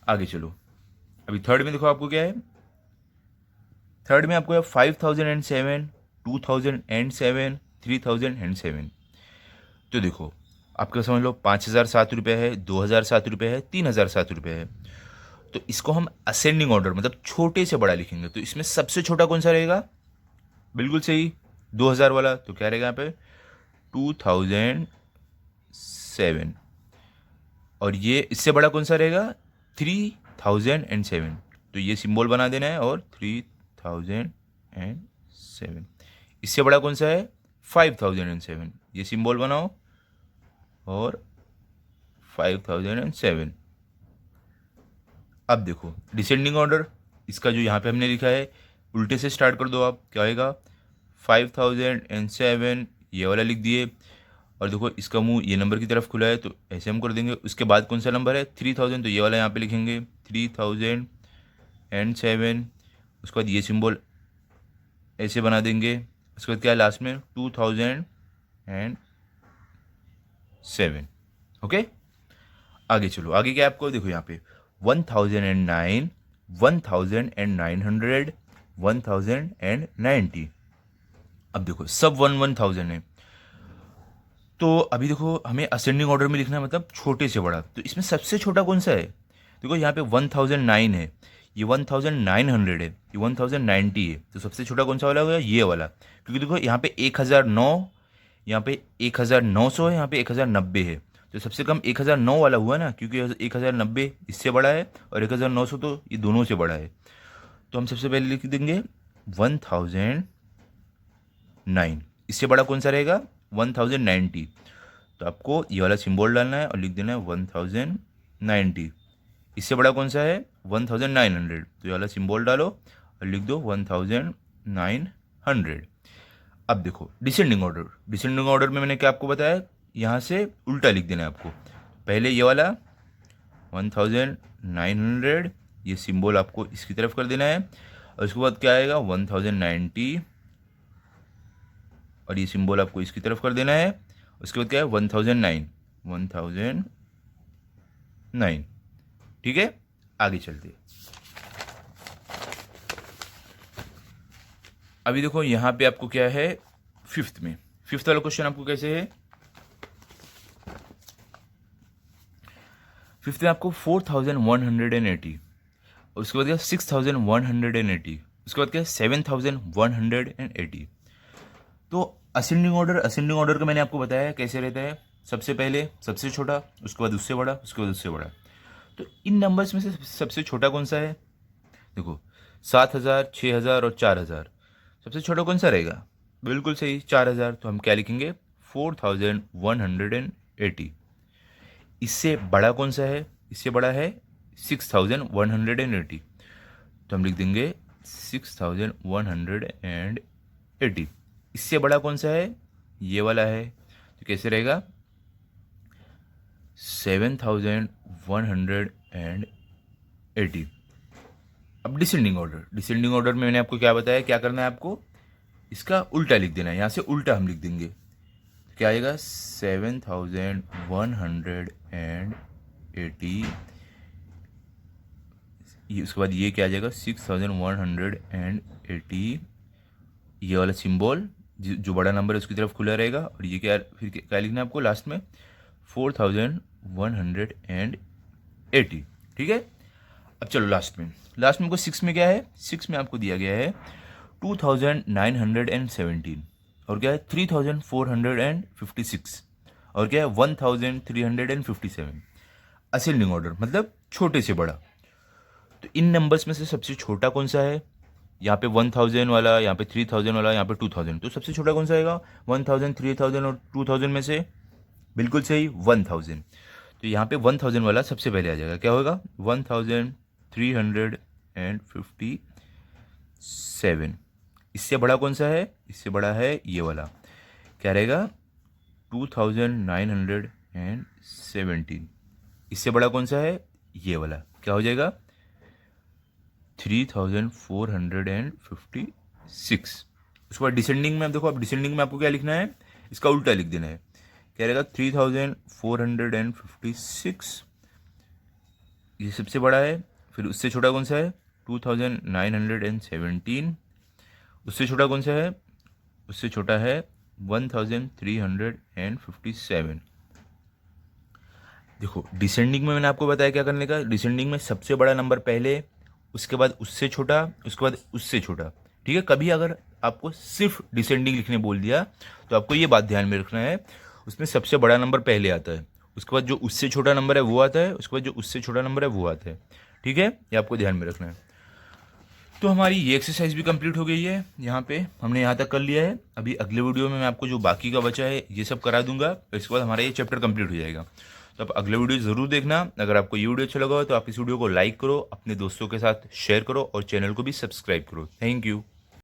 आगे चलो। अभी थर्ड में देखो आपको क्या है, थर्ड में आपको है 5007, 2007, 3007। तो देखो आपका समझ लो 5007 है, 2007 है, 3007 है। तो इसको हम असेंडिंग ऑर्डर मतलब छोटे से बड़ा लिखेंगे। तो इसमें सबसे छोटा कौन सा रहेगा, बिल्कुल सही 2000 वाला। तो क्या रहेगा यहाँ पे 2007, और ये इससे बड़ा कौन सा रहेगा 3007। तो ये सिंबल बना देना है, और 3007। इससे बड़ा कौन सा है 5007, ये सिंबल बनाओ, और 5007। अब देखो डिसेंडिंग ऑर्डर, इसका जो यहाँ पे हमने लिखा है उल्टे से स्टार्ट कर दो आप, क्या होएगा 5007, ये वाला लिख दिए। और देखो इसका मुंह ये नंबर की तरफ खुला है तो ऐसे हम कर देंगे। उसके बाद कौन सा नंबर है 3000, तो ये वाला यहाँ पे लिखेंगे 3007। उसके बाद ये सिंबल ऐसे बना देंगे। उसके बाद क्या है लास्ट में 2007। ओके, आगे चलो। आगे क्या है आपको देखो यहाँ पे 1009, 1900, 1090। अब देखो सब 1000 है, तो अभी देखो हमें असेंडिंग ऑर्डर में लिखना है, मतलब छोटे से बड़ा। तो इसमें सबसे छोटा कौन सा है? देखो यहाँ पे 1009 है, ये 1900 है, ये 1090 है, तो सबसे छोटा कौन सा वाला होगा? ये वाला। क्योंकि देखो यहाँ पे 1009, यहाँ पे 1900 है, यहाँ पे 1090 है, तो सबसे कम 1009 वाला हुआ ना, क्योंकि 1090 इससे बड़ा है और 1900 तो ये दोनों से बड़ा है। तो हम सबसे पहले लिख देंगे 1009। इससे बड़ा कौन सा रहेगा? 1090। तो आपको ये वाला सिंबल डालना है और लिख देना है 1090। इससे बड़ा कौन सा है? 1900। तो ये वाला सिंबल डालो और लिख दो 1900। अब देखो डिसेंडिंग ऑर्डर। डिसेंडिंग ऑर्डर में मैंने क्या आपको बताया, यहाँ से उल्टा लिख देना है आपको। पहले ये वाला 1900, ये सिंबल आपको इसकी तरफ कर देना है, और उसके बाद क्या आएगा? 1090, और ये सिंबल आपको इसकी तरफ कर देना है। उसके बाद क्या है? 1009। ठीक है, आगे चलते। अभी देखो यहाँ पे आपको क्या है, फिफ्थ में। फिफ्थ वाला क्वेश्चन आपको कैसे है? फिफ्थ में आपको 4180, उसके बाद क्या? 6180, उसके बाद क्या? 7180। तो असेंडिंग ऑर्डर का मैंने आपको बताया कैसे रहता है। सबसे पहले सबसे छोटा, उसके बाद उससे बड़ा, उसके बाद उससे बड़ा। तो इन नंबर्स में से सबसे छोटा कौन सा है? देखो 7000, 6000 और 4000। सबसे छोटा कौन सा रहेगा? बिल्कुल सही, 4000। तो हम क्या लिखेंगे? 4180। इससे बड़ा कौन सा है? इससे बड़ा है 6180। तो हम लिख देंगे 6180। इससे बड़ा कौन सा है? ये वाला है। तो कैसे रहेगा? 7180। अब डिसेंडिंग ऑर्डर में मैंने आपको क्या बताया, क्या करना है आपको? इसका उल्टा लिख देना है। यहाँ से उल्टा हम लिख देंगे, क्या आएगा? 7180। ये उसके बाद ये क्या आ जाएगा? 6180। ये वाला सिंबल जो बड़ा नंबर है उसकी तरफ खुला रहेगा, और ये क्या, फिर क्या लिखना है आपको लास्ट में? 4180। ठीक है। अब चलो लास्ट में को 6 में क्या है? 6 में आपको दिया गया है 2917, और क्या है? 3456, और क्या है? 1357। असेंडिंग ऑर्डर मतलब छोटे से बड़ा। तो इन नंबर्स में से सबसे छोटा कौन सा है? यहाँ पे 1000 वाला, यहाँ पे 3000 वाला, यहाँ पे 2000। तो सबसे छोटा कौन सा आएगा? 1000, 3000 और 2000 में से? बिल्कुल सही, 1000। तो यहाँ पे 1000 वाला सबसे पहले आ जाएगा। क्या होगा? 1357। इससे बड़ा कौन सा है? इससे बड़ा है ये वाला, क्या रहेगा? 2917। इससे बड़ा कौन सा है? ये वाला, क्या हो जाएगा? 3456। उसके बाद डिसेंडिंग में अब देखो, अब डिसेंडिंग में आपको क्या लिखना है? इसका उल्टा लिख देना है। क्या रहेगा? 3456, ये सबसे बड़ा है। फिर उससे छोटा कौन सा है? 2917। उससे छोटा कौन सा है? उससे छोटा है 1357। देखो डिसेंडिंग में मैंने आपको बताया क्या करने का। डिसेंडिंग में सबसे बड़ा नंबर पहले, उसके बाद उससे छोटा, उसके बाद उससे छोटा। ठीक है। कभी अगर आपको सिर्फ डिसेंडिंग लिखने बोल दिया तो आपको ये बात ध्यान में रखना है, उसमें सबसे बड़ा नंबर पहले आता है, उसके बाद जो उससे छोटा नंबर है वो आता है, उसके बाद जो उससे छोटा नंबर है वो आता है। ठीक है, ये आपको ध्यान में रखना है। तो हमारी ये एक्सरसाइज भी कंप्लीट हो गई है। यहाँ पे हमने यहाँ तक कर लिया है। अभी अगले वीडियो में मैं आपको जो बाकी का बचा है ये सब करा दूंगा, इसके बाद हमारा ये चैप्टर कंप्लीट हो जाएगा। तो आप अगले वीडियो ज़रूर देखना। अगर आपको ये वीडियो अच्छा लगा हो तो आप इस वीडियो को लाइक करो, अपने दोस्तों के साथ शेयर करो और चैनल को भी सब्सक्राइब करो। Thank you.